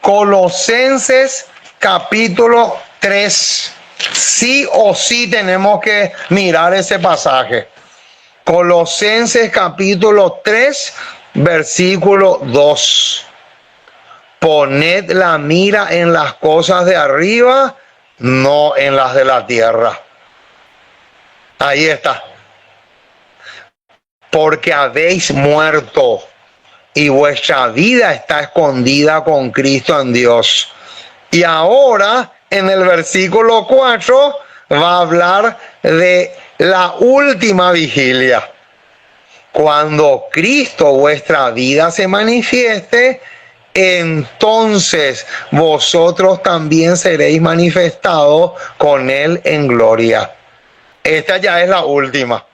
Colosenses capítulo 3. Sí o sí tenemos que mirar ese pasaje. Colosenses capítulo 3, versículo 2. Poned la mira en las cosas de arriba, no en las de la tierra. Ahí está. Porque habéis muerto y vuestra vida está escondida con Cristo en Dios. Y ahora, en el versículo 4, va a hablar de la última vigilia. Cuando Cristo, vuestra vida, se manifieste, entonces vosotros también seréis manifestados con Él en gloria. Esta ya es la última.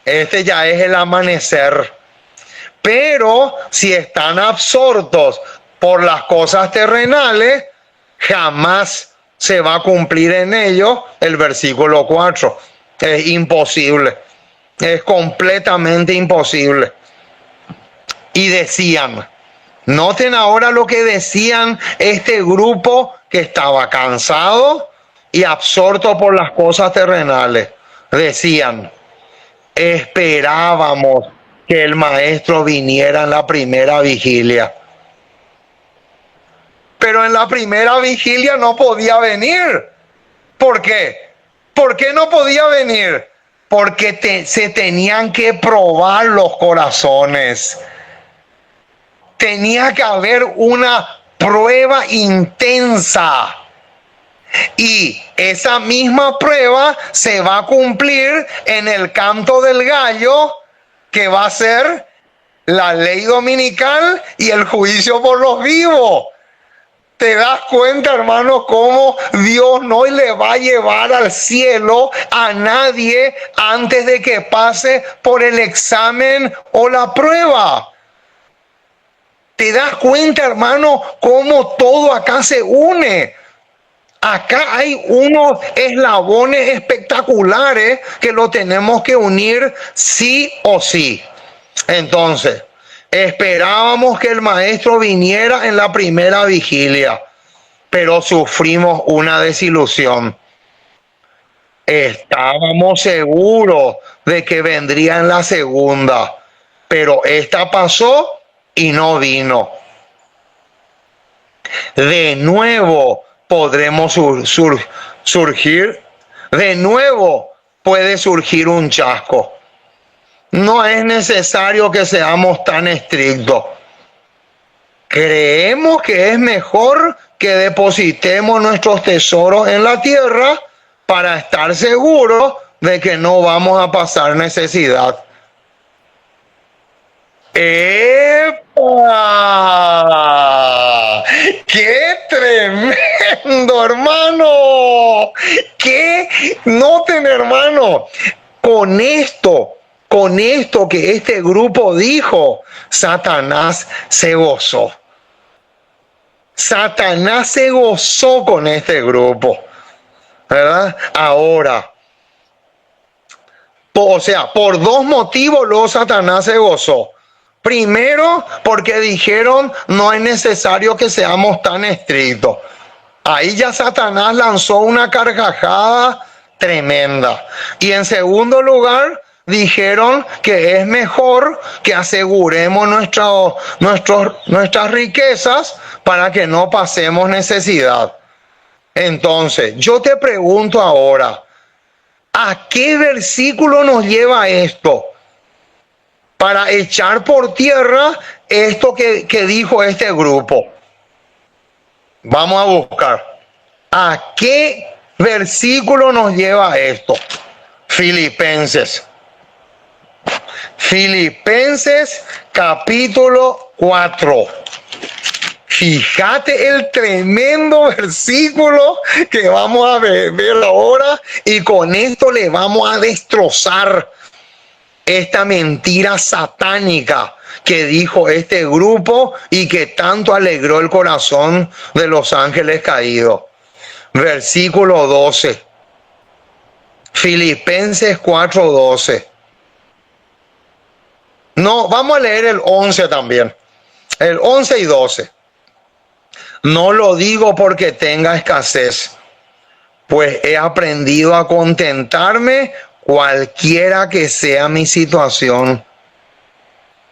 Este ya es el amanecer. Pero si están absortos por las cosas terrenales, jamás se va a cumplir en ellos el versículo 4. Es imposible. Es completamente imposible. Y decían, noten ahora lo que decían este grupo que estaba cansado y absorto por las cosas terrenales. Decían, esperábamos que el maestro viniera en la primera vigilia. Pero en la primera vigilia no podía venir. ¿Por qué? ¿Por qué no podía venir? Porque se tenían que probar los corazones. Tenía que haber una prueba intensa. Y esa misma prueba se va a cumplir en el canto del gallo, que va a ser la ley dominical y el juicio por los vivos. ¿Te das cuenta, hermano, cómo Dios no le va a llevar al cielo a nadie antes de que pase por el examen o la prueba? ¿Te das cuenta, hermano, cómo todo acá se une? Acá hay unos eslabones espectaculares que lo tenemos que unir sí o sí. Entonces, esperábamos que el maestro viniera en la primera vigilia, pero sufrimos una desilusión. Estábamos seguros de que vendría en la segunda, pero esta pasó y no vino. De nuevo podremos surgir, de nuevo puede surgir un chasco. No es necesario que seamos tan estrictos. Creemos que es mejor que depositemos nuestros tesoros en la tierra para estar seguros de que no vamos a pasar necesidad. ¡Epa! ¡Qué tremendo, hermano! ¡Qué noten, hermano! Con esto que este grupo dijo, Satanás se gozó. Satanás se gozó con este grupo, ¿verdad? Ahora, o sea, por dos motivos luego Satanás se gozó. Primero, porque dijeron, no es necesario que seamos tan estrictos. Ahí ya Satanás lanzó una carcajada tremenda. Y en segundo lugar, dijeron que es mejor que aseguremos nuestras riquezas para que no pasemos necesidad. Entonces, yo te pregunto ahora, ¿a qué versículo nos lleva esto? Para echar por tierra esto que dijo este grupo. Vamos a buscar. ¿A qué versículo nos lleva esto? Filipenses. Filipenses capítulo 4. Fíjate el tremendo versículo que vamos a ver ahora, y con esto le vamos a destrozar esta mentira satánica que dijo este grupo y que tanto alegró el corazón de los ángeles caídos. Versículo 12. Filipenses 4:12. No, vamos a leer el 11 también. El 11 y 12. No lo digo porque tenga escasez, pues he aprendido a contentarme cualquiera que sea mi situación.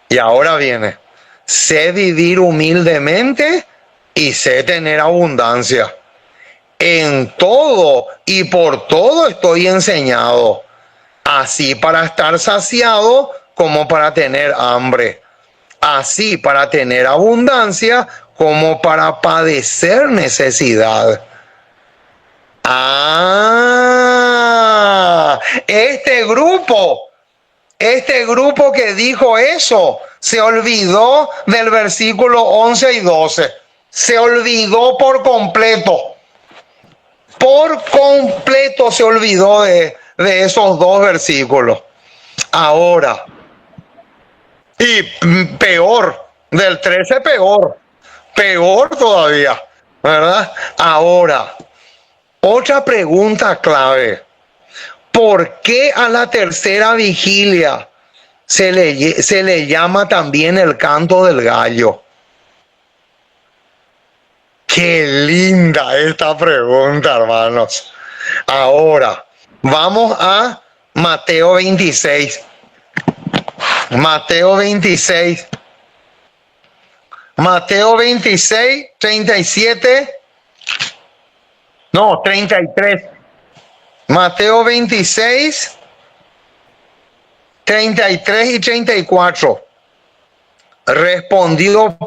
Y ahora viene, sé vivir humildemente y sé tener abundancia. En todo y por todo estoy enseñado, así para estar saciado como para tener hambre, así para tener abundancia como para padecer necesidad. Este grupo que dijo eso se olvidó del versículo 11 y 12. Se olvidó por completo. Por completo se olvidó de esos dos versículos. Ahora, y peor, del 13 peor todavía, ¿verdad? Ahora, otra pregunta clave. ¿Por qué a la tercera vigilia se le llama también el canto del gallo? Qué linda esta pregunta, hermanos. Ahora, vamos a Mateo 26. Mateo 26. Mateo 26, 37. No, 33. Mateo 26, 33 y 34. Respondiendo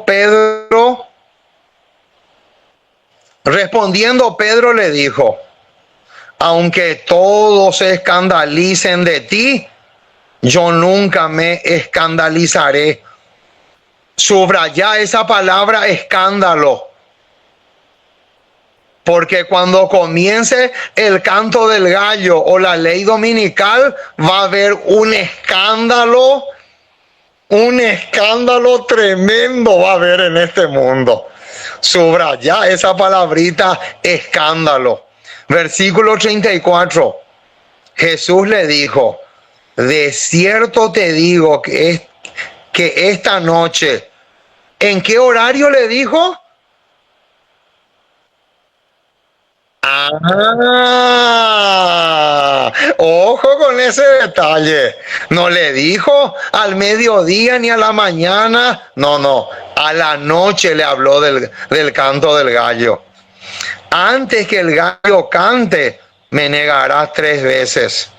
Pedro le dijo, aunque todos se escandalicen de ti, yo nunca me escandalizaré. Subraya esa palabra escándalo. Porque cuando comience el canto del gallo o la ley dominical, va a haber un escándalo tremendo va a haber en este mundo. Subraya esa palabrita escándalo. Versículo 34. Jesús le dijo, de cierto te digo que esta noche, ¿en qué horario le dijo? Ojo con ese detalle. No le dijo al mediodía ni a la mañana. No. A la noche le habló del canto del gallo. Antes que el gallo cante, me negarás 3 veces.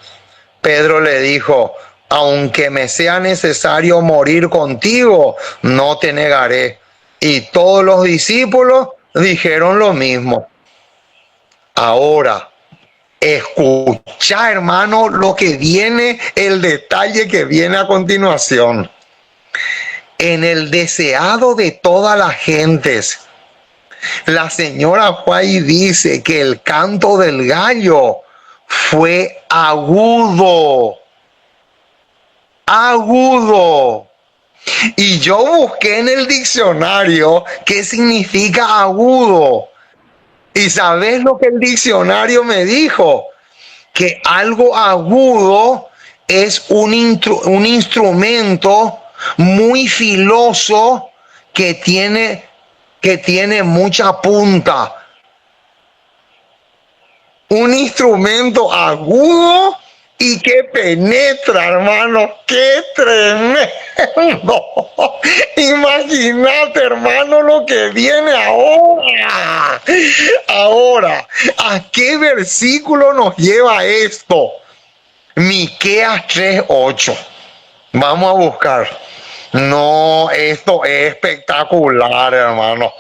Pedro le dijo, aunque me sea necesario morir contigo, no te negaré. Y todos los discípulos dijeron lo mismo. Ahora, escucha, hermano, lo que viene, el detalle que viene a continuación. En el deseado de todas las gentes, la señora White dice que el canto del gallo fue agudo. Y yo busqué en el diccionario qué significa agudo. ¿Y sabes lo que el diccionario me dijo? Que algo agudo es un instrumento muy filoso que tiene mucha punta. Un instrumento agudo y que penetra, hermano. ¡Qué tremendo! Imagínate, hermano, lo que viene ahora. Ahora, ¿a qué versículo nos lleva esto? Miqueas 3:8. Vamos a buscar. No, esto es espectacular, hermano.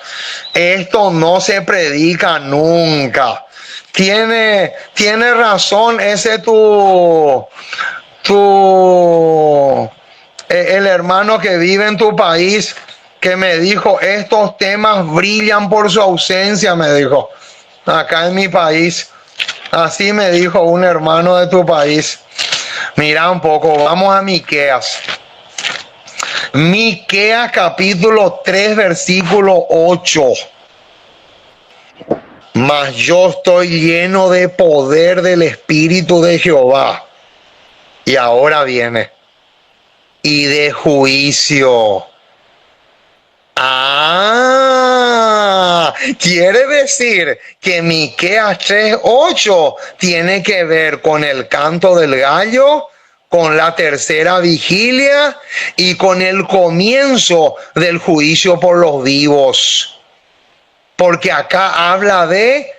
Esto no se predica nunca. Tiene razón ese el hermano que vive en tu país, que me dijo, estos temas brillan por su ausencia, me dijo, acá en mi país. Así me dijo un hermano de tu país. Mira un poco, vamos a Miqueas. Miqueas capítulo 3, versículo 8. Mas yo estoy lleno de poder del Espíritu de Jehová. Y ahora viene. Y de juicio. Quiere decir que Miqueas 3:8 tiene que ver con el canto del gallo, con la tercera vigilia y con el comienzo del juicio por los vivos. Porque acá habla de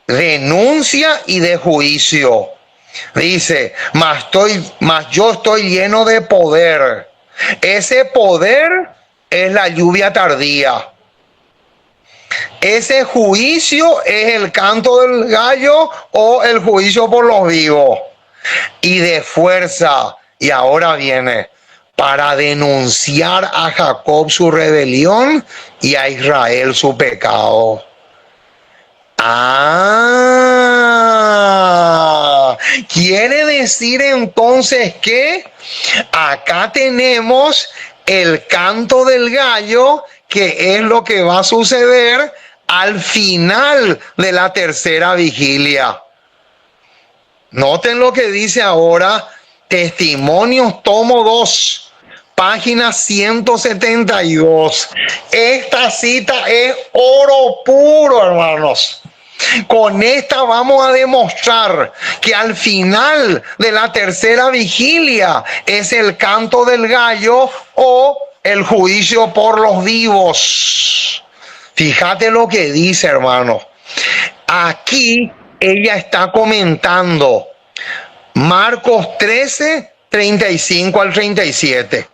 denuncia y de juicio. Dice, mas yo estoy lleno de poder. Ese poder es la lluvia tardía. Ese juicio es el canto del gallo o el juicio por los vivos. Y de fuerza, y ahora viene, para denunciar a Jacob su rebelión y a Israel su pecado. Quiere decir entonces que acá tenemos el canto del gallo, que es lo que va a suceder al final de la tercera vigilia. Noten lo que dice ahora, Testimonios, tomo 2, página 172. Esta cita es oro puro, hermanos. Con esta vamos a demostrar que al final de la tercera vigilia es el canto del gallo o el juicio por los vivos. Fíjate lo que dice, hermano. Aquí ella está comentando Marcos 13, 35 al 37,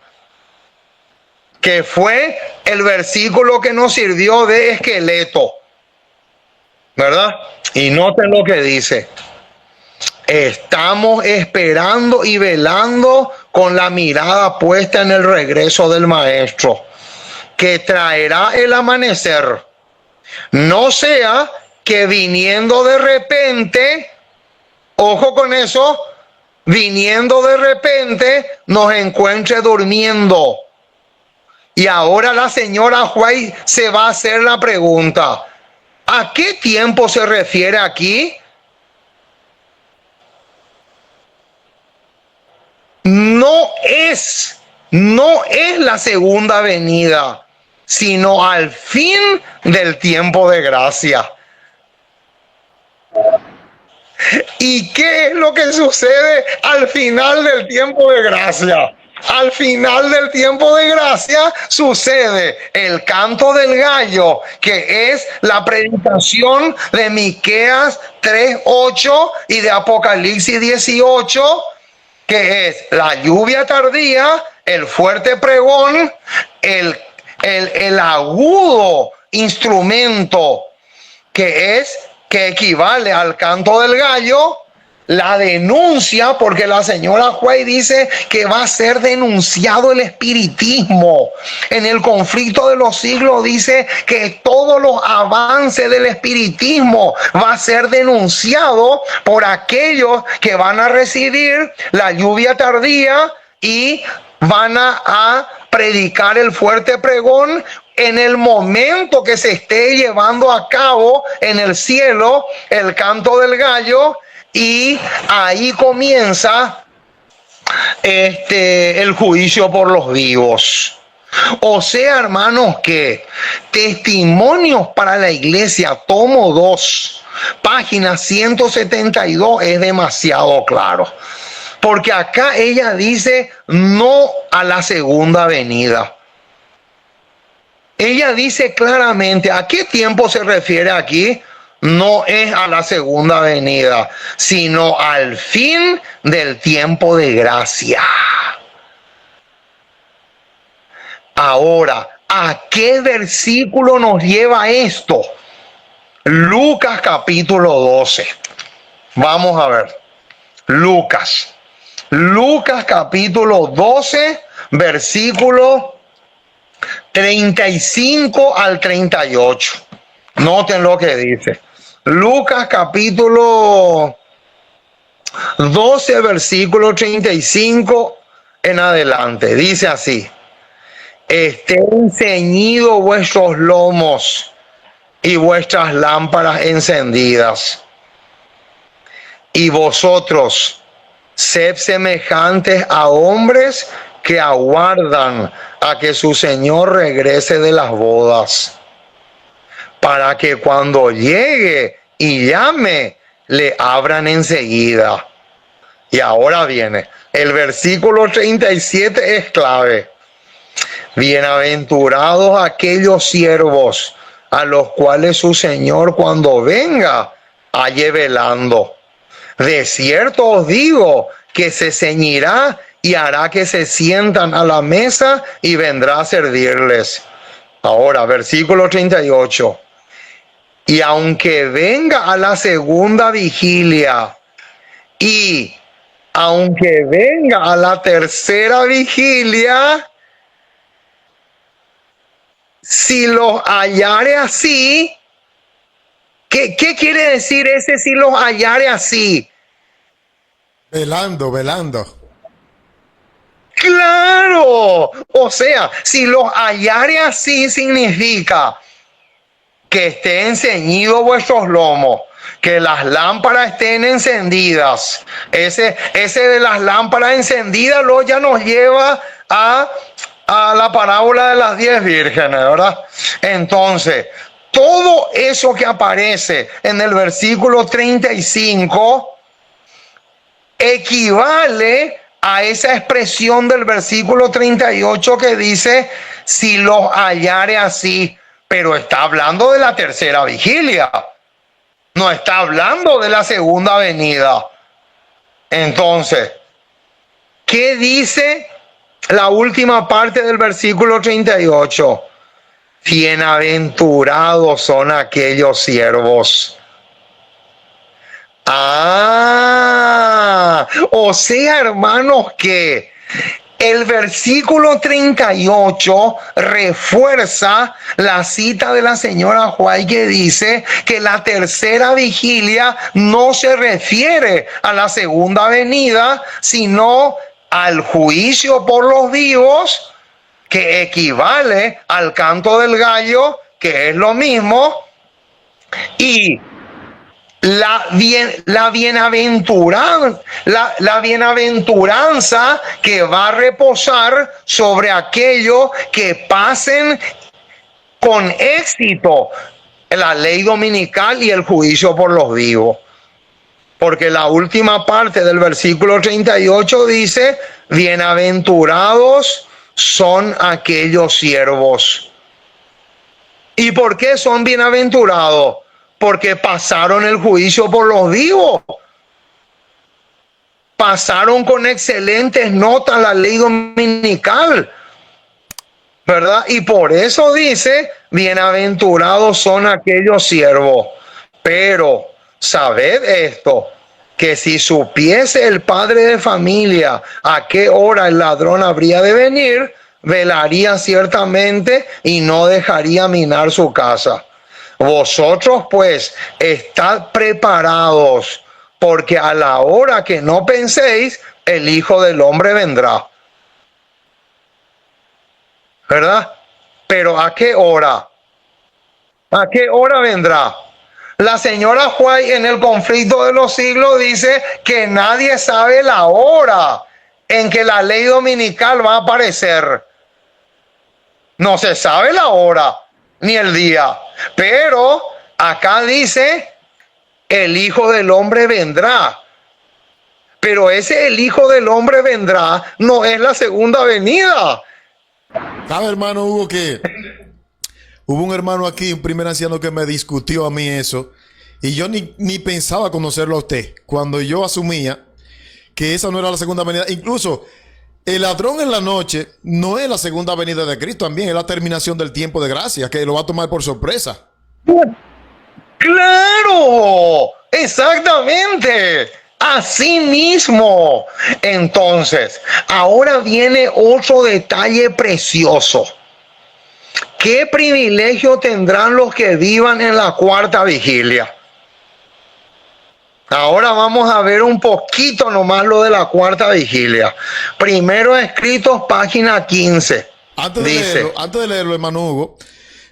que fue el versículo que nos sirvió de esqueleto, ¿verdad? Y noten lo que dice. Estamos esperando y velando con la mirada puesta en el regreso del Maestro, que traerá el amanecer. No sea que viniendo de repente, ojo con eso, viniendo de repente nos encuentre durmiendo. Y ahora la señora White se va a hacer la pregunta, ¿a qué tiempo se refiere aquí? No es la segunda venida, sino al fin del tiempo de gracia. ¿Y qué es lo que sucede al final del tiempo de gracia? Al final del tiempo de gracia sucede el canto del gallo, que es la predicación de Miqueas 3:8 y de Apocalipsis 18, que es la lluvia tardía, el fuerte pregón, el agudo instrumento que equivale al canto del gallo, la denuncia, porque la señora Juez dice que va a ser denunciado el espiritismo. En el conflicto de los siglos dice que todos los avances del espiritismo va a ser denunciado por aquellos que van a recibir la lluvia tardía y van a predicar el fuerte pregón en el momento que se esté llevando a cabo en el cielo el canto del gallo. Y ahí comienza el juicio por los vivos. O sea, hermanos, que Testimonios para la Iglesia, tomo 2, Página 172 es demasiado claro. Porque acá ella dice no a la segunda venida. Ella dice claramente a qué tiempo se refiere aquí. No es a la segunda venida, sino al fin del tiempo de gracia. Ahora, ¿a qué versículo nos lleva esto? Lucas capítulo 12. Vamos a ver. Lucas capítulo 12, versículo 35 al 38. Noten lo que dice. Lucas capítulo 12, versículo 35 en adelante. Dice así: estén ceñidos vuestros lomos y vuestras lámparas encendidas. Y vosotros, sed semejantes a hombres que aguardan a que su Señor regrese de las bodas, para que cuando llegue y llame, le abran enseguida. Y ahora viene, el versículo 37 es clave. Bienaventurados aquellos siervos a los cuales su Señor cuando venga halle velando. De cierto os digo que se ceñirá y hará que se sientan a la mesa y vendrá a servirles. Ahora, versículo 38. Y aunque venga a la segunda vigilia y aunque venga a la tercera vigilia, si los hallare así, ¿qué quiere decir ese si los hallare así? Velando. Claro, o sea, si los hallare así significa que estén ceñidos vuestros lomos, que las lámparas estén encendidas. Ese de las lámparas encendidas lo ya nos lleva a la parábola de las 10 vírgenes, ¿verdad? Entonces, todo eso que aparece en el versículo 35 equivale a esa expresión del versículo 38 que dice, si los hallare así, pero está hablando de la tercera vigilia, no está hablando de la segunda venida. Entonces, ¿qué dice la última parte del versículo 38? Bienaventurados son aquellos siervos. O sea, hermanos, que el versículo 38 refuerza la cita de la señora White que dice que la tercera vigilia no se refiere a la segunda venida, sino al juicio por los vivos, que equivale al canto del gallo, que es lo mismo, y la bienaventuranza que va a reposar sobre aquellos que pasen con éxito la ley dominical y el juicio por los vivos. Porque la última parte del versículo 38 dice, bienaventurados son aquellos siervos. ¿Y por qué son bienaventurados? Porque pasaron el juicio por los vivos. Pasaron con excelentes notas la ley dominical, ¿verdad? Y por eso dice, bienaventurados son aquellos siervos. Pero, sabed esto, que si supiese el padre de familia a qué hora el ladrón habría de venir, velaría ciertamente y no dejaría minar su casa. Vosotros pues estad preparados, porque a la hora que no penséis, el Hijo del Hombre vendrá. ¿Verdad? Pero ¿a qué hora? ¿A qué hora vendrá? La señora White en el conflicto de los siglos dice que nadie sabe la hora en que la ley dominical va a aparecer. No se sabe la hora ni el día. Pero acá dice el Hijo del Hombre vendrá. Pero ese el Hijo del Hombre vendrá no es la segunda venida. ¿Sabe, hermano Hugo, que hubo un hermano aquí, un primer anciano, que me discutió a mí eso? Y yo ni pensaba conocerlo a usted cuando yo asumía que esa no era la segunda venida. Incluso el ladrón en la noche no es la segunda venida de Cristo, también es la terminación del tiempo de gracia, que lo va a tomar por sorpresa. ¡Claro! Exactamente. Así mismo. Entonces, ahora viene otro detalle precioso. ¿Qué privilegio tendrán los que vivan en la cuarta vigilia? Ahora vamos a ver un poquito nomás lo de la cuarta vigilia. Primero Escritos, página 15. Antes de leerlo, hermano Hugo,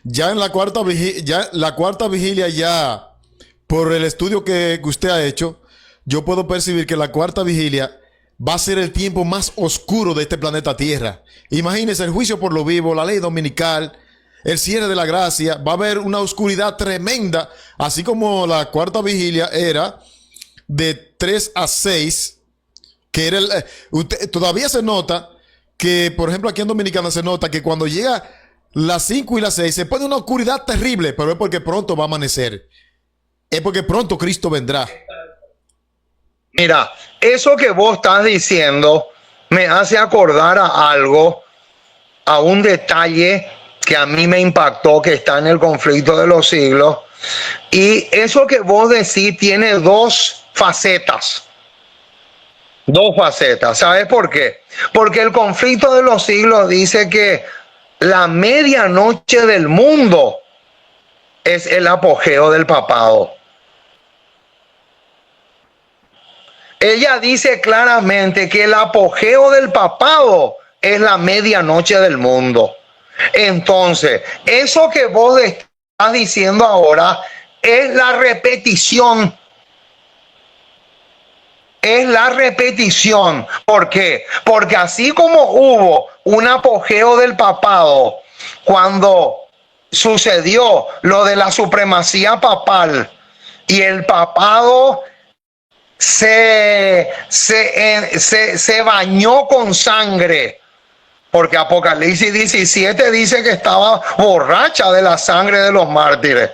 ya en la cuarta vigilia, ya por el estudio que usted ha hecho, yo puedo percibir que la cuarta vigilia va a ser el tiempo más oscuro de este planeta Tierra. Imagínense el juicio por lo vivo, la ley dominical, el cierre de la gracia. Va a haber una oscuridad tremenda, así como la cuarta vigilia era de 3 a 6, que era todavía se nota que, por ejemplo, aquí en Dominicana se nota que cuando llega las 5 y las 6 se pone una oscuridad terrible, pero es porque pronto va a amanecer. Es porque pronto Cristo vendrá. Mira, eso que vos estás diciendo me hace acordar a algo, a un detalle que a mí me impactó, que está en el conflicto de los siglos. Y eso que vos decís tiene dos facetas. Dos facetas. ¿Sabes por qué? Porque el conflicto de los siglos dice que la medianoche del mundo es el apogeo del papado. Ella dice claramente que el apogeo del papado es la medianoche del mundo. Entonces, eso que vos estás diciendo ahora es la repetición. Es la repetición. ¿Por qué? Porque así como hubo un apogeo del papado cuando sucedió lo de la supremacía papal y el papado se bañó con sangre, porque Apocalipsis 17 dice que estaba borracha de la sangre de los mártires.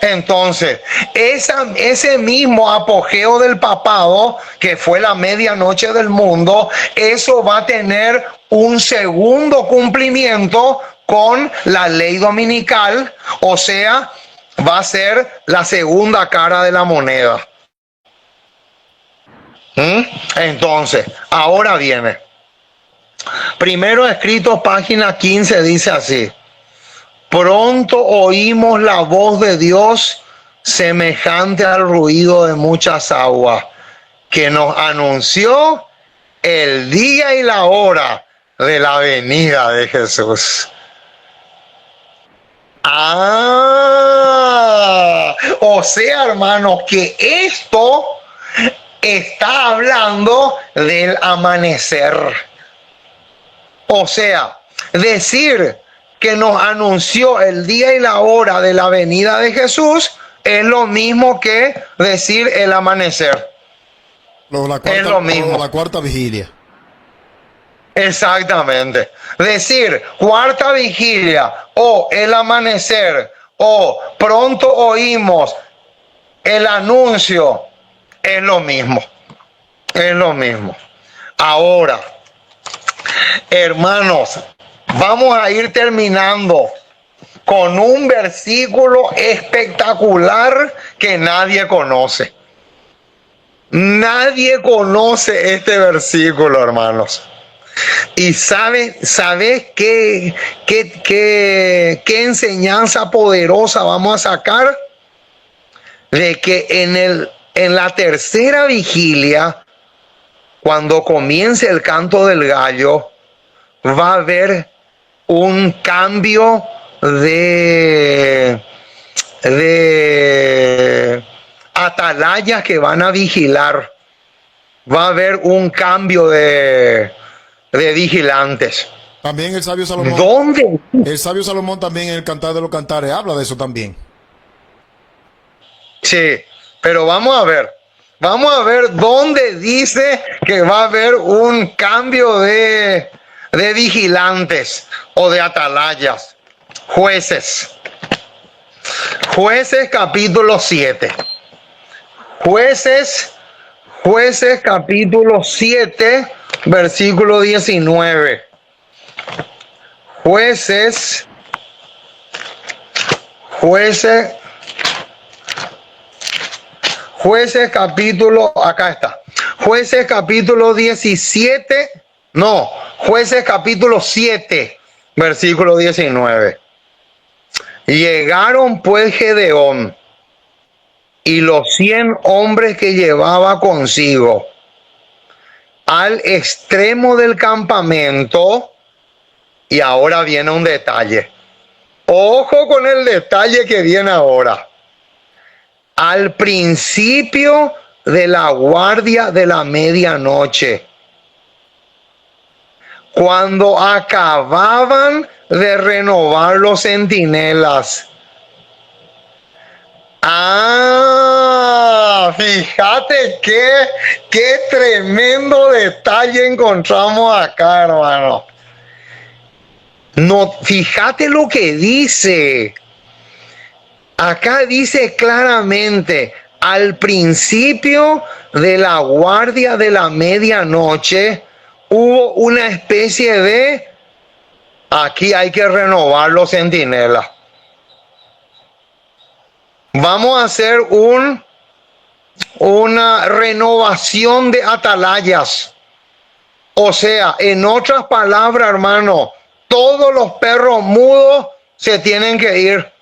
Entonces, ese mismo apogeo del papado, que fue la medianoche del mundo, eso va a tener un segundo cumplimiento con la ley dominical, o sea, va a ser la segunda cara de la moneda. Entonces, ahora viene. Primero Escritos, página 15, dice así: pronto oímos la voz de Dios semejante al ruido de muchas aguas, que nos anunció el día y la hora de la venida de Jesús. O sea, hermanos, que esto está hablando del amanecer. O sea, decir que nos anunció el día y la hora de la venida de Jesús es lo mismo que decir el amanecer. Es lo mismo. La cuarta vigilia. Exactamente. Decir cuarta vigilia o el amanecer o pronto oímos el anuncio es lo mismo. Es lo mismo. Ahora, hermanos, vamos a ir terminando con un versículo espectacular que nadie conoce. Nadie conoce este versículo, hermanos. Y ¿sabes qué enseñanza poderosa vamos a sacar? De que en la tercera vigilia, cuando comience el canto del gallo, va a haber un cambio de atalayas que van a vigilar. Va a haber un cambio de vigilantes. También el sabio Salomón. ¿Dónde? El sabio Salomón también en el Cantar de los Cantares habla de eso también. Sí, Pero vamos a ver dónde dice que va a haber un cambio de vigilantes o de atalayas. Jueces capítulo 7. Jueces capítulo 7, versículo 19. Jueces capítulo, acá está. Jueces capítulo 17, no, Jueces capítulo 7, versículo 19. Llegaron pues Gedeón y los 100 hombres que llevaba consigo al extremo del campamento. Y ahora viene un detalle. Ojo con el detalle que viene ahora. Al principio de la guardia de la medianoche, cuando acababan de renovar los centinelas. Fíjate qué tremendo detalle encontramos acá, hermano. No, fíjate lo que dice. Acá dice claramente, al principio de la guardia de la medianoche, hubo una especie de, aquí hay que renovar los centinelas. Vamos a hacer una renovación de atalayas. O sea, en otras palabras, hermano, todos los perros mudos se tienen que ir.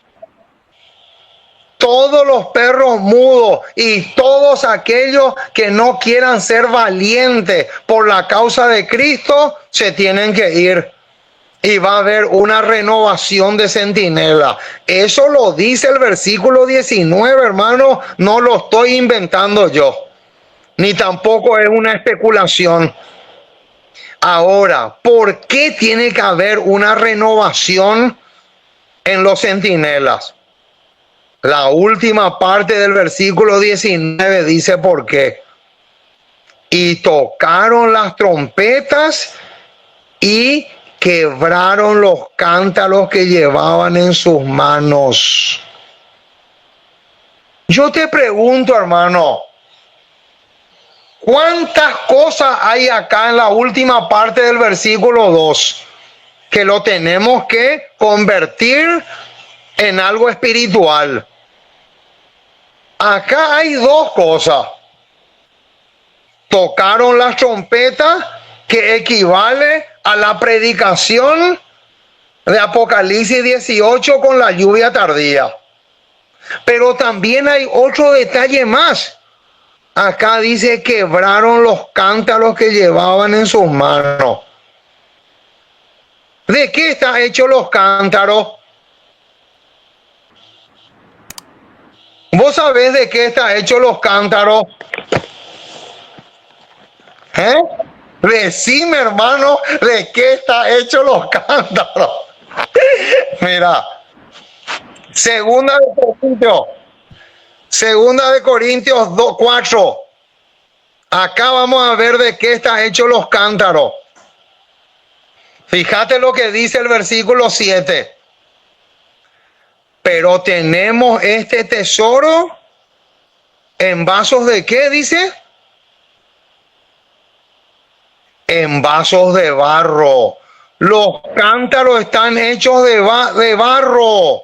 Todos los perros mudos y todos aquellos que no quieran ser valientes por la causa de Cristo se tienen que ir. Y va a haber una renovación de centinela. Eso lo dice el versículo 19, hermano. No lo estoy inventando yo. Ni tampoco es una especulación. Ahora, ¿por qué tiene que haber una renovación en los centinelas? La última parte del versículo 19 dice por qué. Y tocaron las trompetas y quebraron los cántaros que llevaban en sus manos. Yo te pregunto, hermano, ¿cuántas cosas hay acá en la última parte del versículo 2 que lo tenemos que convertir en algo espiritual? Acá hay dos cosas. Tocaron las trompetas, que equivale a la predicación de Apocalipsis 18 con la lluvia tardía. Pero también hay otro detalle más. Acá dice quebraron los cántaros que llevaban en sus manos. ¿De qué están hechos los cántaros? ¿Vos sabés de qué están hechos los cántaros? Decime, hermano, de qué está hecho los cántaros. Mira, Segunda de Corintios 4. Acá vamos a ver de qué está hecho los cántaros. Fíjate lo que dice el versículo 7. Pero tenemos este tesoro en vasos de ¿qué dice? En vasos de barro. Los cántaros están hechos de barro.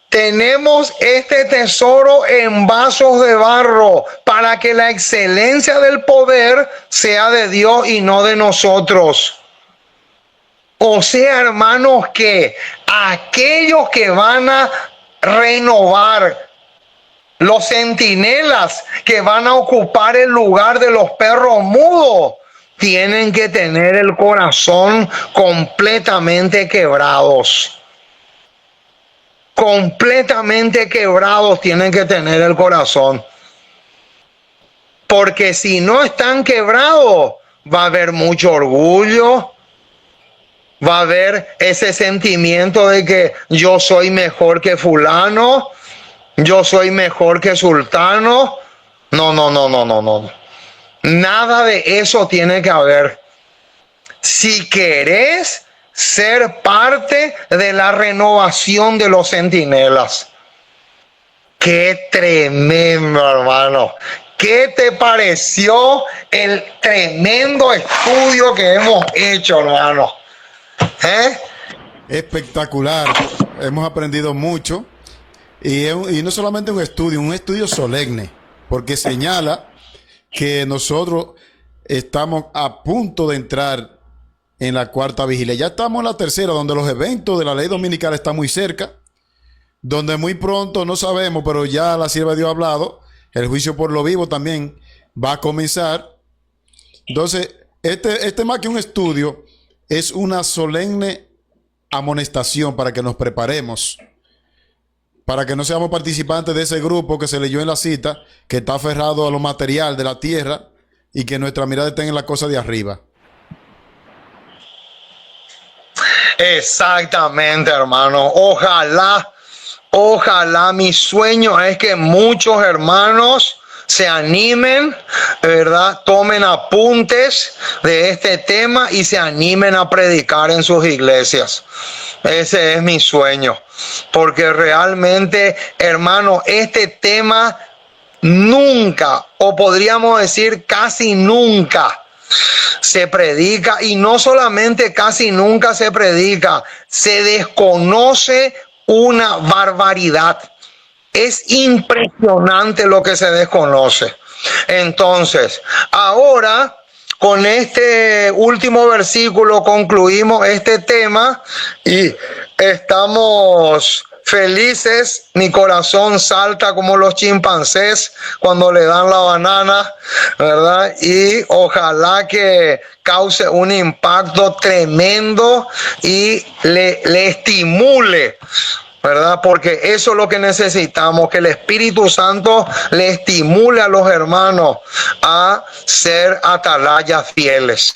Tenemos este tesoro en vasos de barro para que la excelencia del poder sea de Dios y no de nosotros. O sea, hermanos, que aquellos que van a renovar, los centinelas que van a ocupar el lugar de los perros mudos, tienen que tener el corazón completamente quebrados. Completamente quebrados tienen que tener el corazón. Porque si no están quebrados, va a haber mucho orgullo. Va a haber ese sentimiento de que yo soy mejor que fulano. yo soy mejor que sultano. No, no, no, no, no, no. Nada de eso tiene que haber. Si querés ser parte de la renovación de los centinelas. Qué tremendo, hermano. ¿Qué te pareció el tremendo estudio que hemos hecho, hermano? Espectacular. Hemos aprendido mucho. Y no solamente un estudio solemne, porque señala que nosotros estamos a punto de entrar en la cuarta vigilia. Ya estamos en la tercera, donde los eventos de la ley dominical están muy cerca, donde muy pronto, no sabemos, pero ya la sierva de Dios ha hablado, el juicio por lo vivo también va a comenzar. Entonces, este más que un estudio, es una solemne amonestación para que nos preparemos, para que no seamos participantes de ese grupo que se leyó en la cita, que está aferrado a lo material de la tierra y que nuestra mirada esté en la cosa de arriba. Exactamente, hermano. Ojalá, mi sueño es que muchos hermanos se animen, ¿verdad? Tomen apuntes de este tema y se animen a predicar en sus iglesias. Ese es mi sueño. Porque realmente, hermano, este tema nunca, o podríamos decir casi nunca, se predica, y no solamente casi nunca se predica, se desconoce una barbaridad. Es impresionante lo que se desconoce. Entonces, ahora con este último versículo concluimos este tema y estamos felices. Mi corazón salta como los chimpancés cuando le dan la banana, ¿verdad? Y ojalá que cause un impacto tremendo y le estimule, ¿verdad? Porque eso es lo que necesitamos, que el Espíritu Santo le estimule a los hermanos a ser atalayas fieles.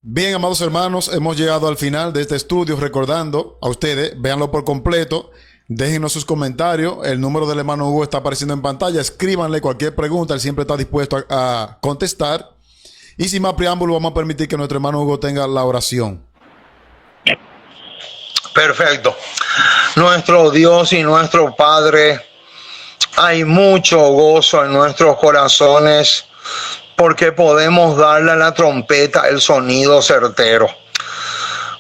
Bien, amados hermanos, hemos llegado al final de este estudio, recordando a ustedes, véanlo por completo, déjenos sus comentarios, el número del hermano Hugo está apareciendo en pantalla, escríbanle cualquier pregunta, él siempre está dispuesto a contestar. Y sin más preámbulo, vamos a permitir que nuestro hermano Hugo tenga la oración. Perfecto. Nuestro Dios y nuestro Padre, hay mucho gozo en nuestros corazones porque podemos darle a la trompeta el sonido certero.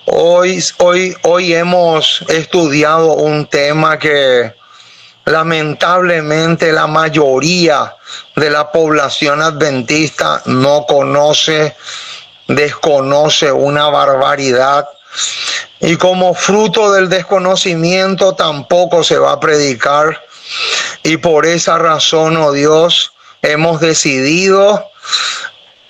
Hoy hemos estudiado un tema que lamentablemente la mayoría de la población adventista no conoce, desconoce una barbaridad. Y como fruto del desconocimiento tampoco se va a predicar. Y por esa razón, oh Dios, hemos decidido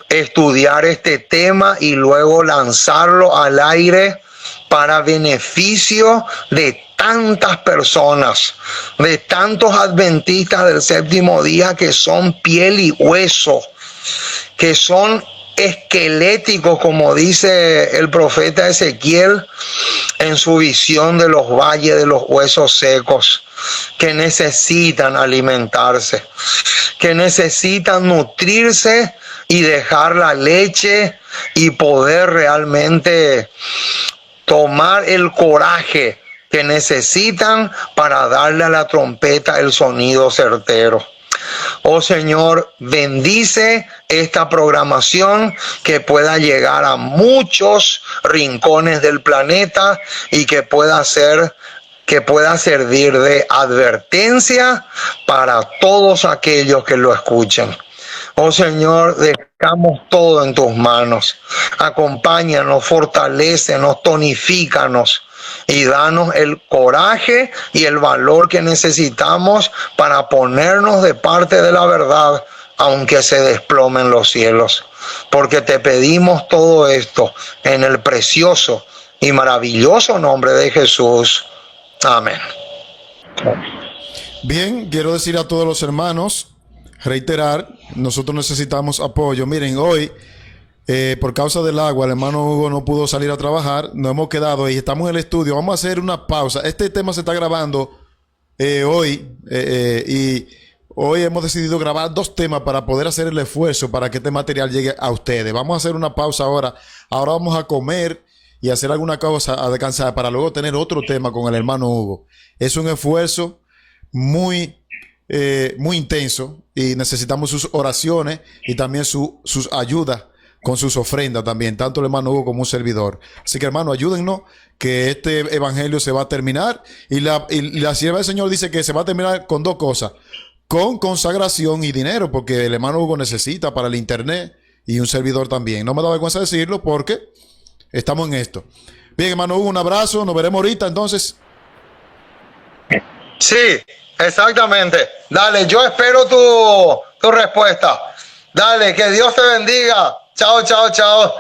estudiar este tema y luego lanzarlo al aire para beneficio de tantas personas, de tantos adventistas del séptimo día que son piel y hueso, que son esqueléticos, como dice el profeta Ezequiel en su visión de los valles de los huesos secos, que necesitan alimentarse, que necesitan nutrirse y dejar la leche y poder realmente tomar el coraje que necesitan para darle a la trompeta el sonido certero. Oh Señor, bendice esta programación, que pueda llegar a muchos rincones del planeta y que pueda servir de advertencia para todos aquellos que lo escuchen. Oh Señor, dejamos todo en tus manos. Acompáñanos, fortalécenos, tonifícanos y danos el coraje y el valor que necesitamos para ponernos de parte de la verdad, aunque se desplomen los cielos. Porque te pedimos todo esto en el precioso y maravilloso nombre de Jesús. Amén. Bien, quiero decir a todos los hermanos, reiterar, nosotros necesitamos apoyo. Miren, hoy, por causa del agua, el hermano Hugo no pudo salir a trabajar, nos hemos quedado y estamos en el estudio. Vamos a hacer una pausa. Este tema se está grabando y hoy hemos decidido grabar 2 temas para poder hacer el esfuerzo para que este material llegue a ustedes. Vamos a hacer una pausa ahora. Ahora vamos a comer y hacer alguna cosa, a descansar, para luego tener otro tema con el hermano Hugo. Es un esfuerzo muy intenso y necesitamos sus oraciones y también sus ayudas con sus ofrendas también, tanto el hermano Hugo como un servidor. Así que, hermano, ayúdennos, que este evangelio se va a terminar y la sierva del Señor dice que se va a terminar con 2 cosas: con consagración y dinero, porque el hermano Hugo necesita para el internet y un servidor también. No me da vergüenza decirlo porque estamos en esto. Bien, hermano Hugo, un abrazo. Nos veremos ahorita, entonces. Sí, exactamente. Dale, yo espero tu respuesta. Dale, que Dios te bendiga. Chao, chao, chao.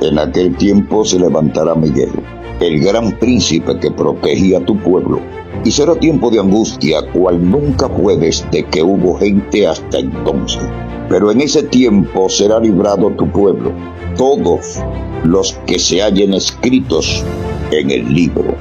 En aquel tiempo se levantará Miguel, el gran príncipe que protegía a tu pueblo, y será tiempo de angustia cual nunca fue desde que hubo gente hasta entonces. Pero en ese tiempo será librado tu pueblo, todos los que se hallen escritos en el libro.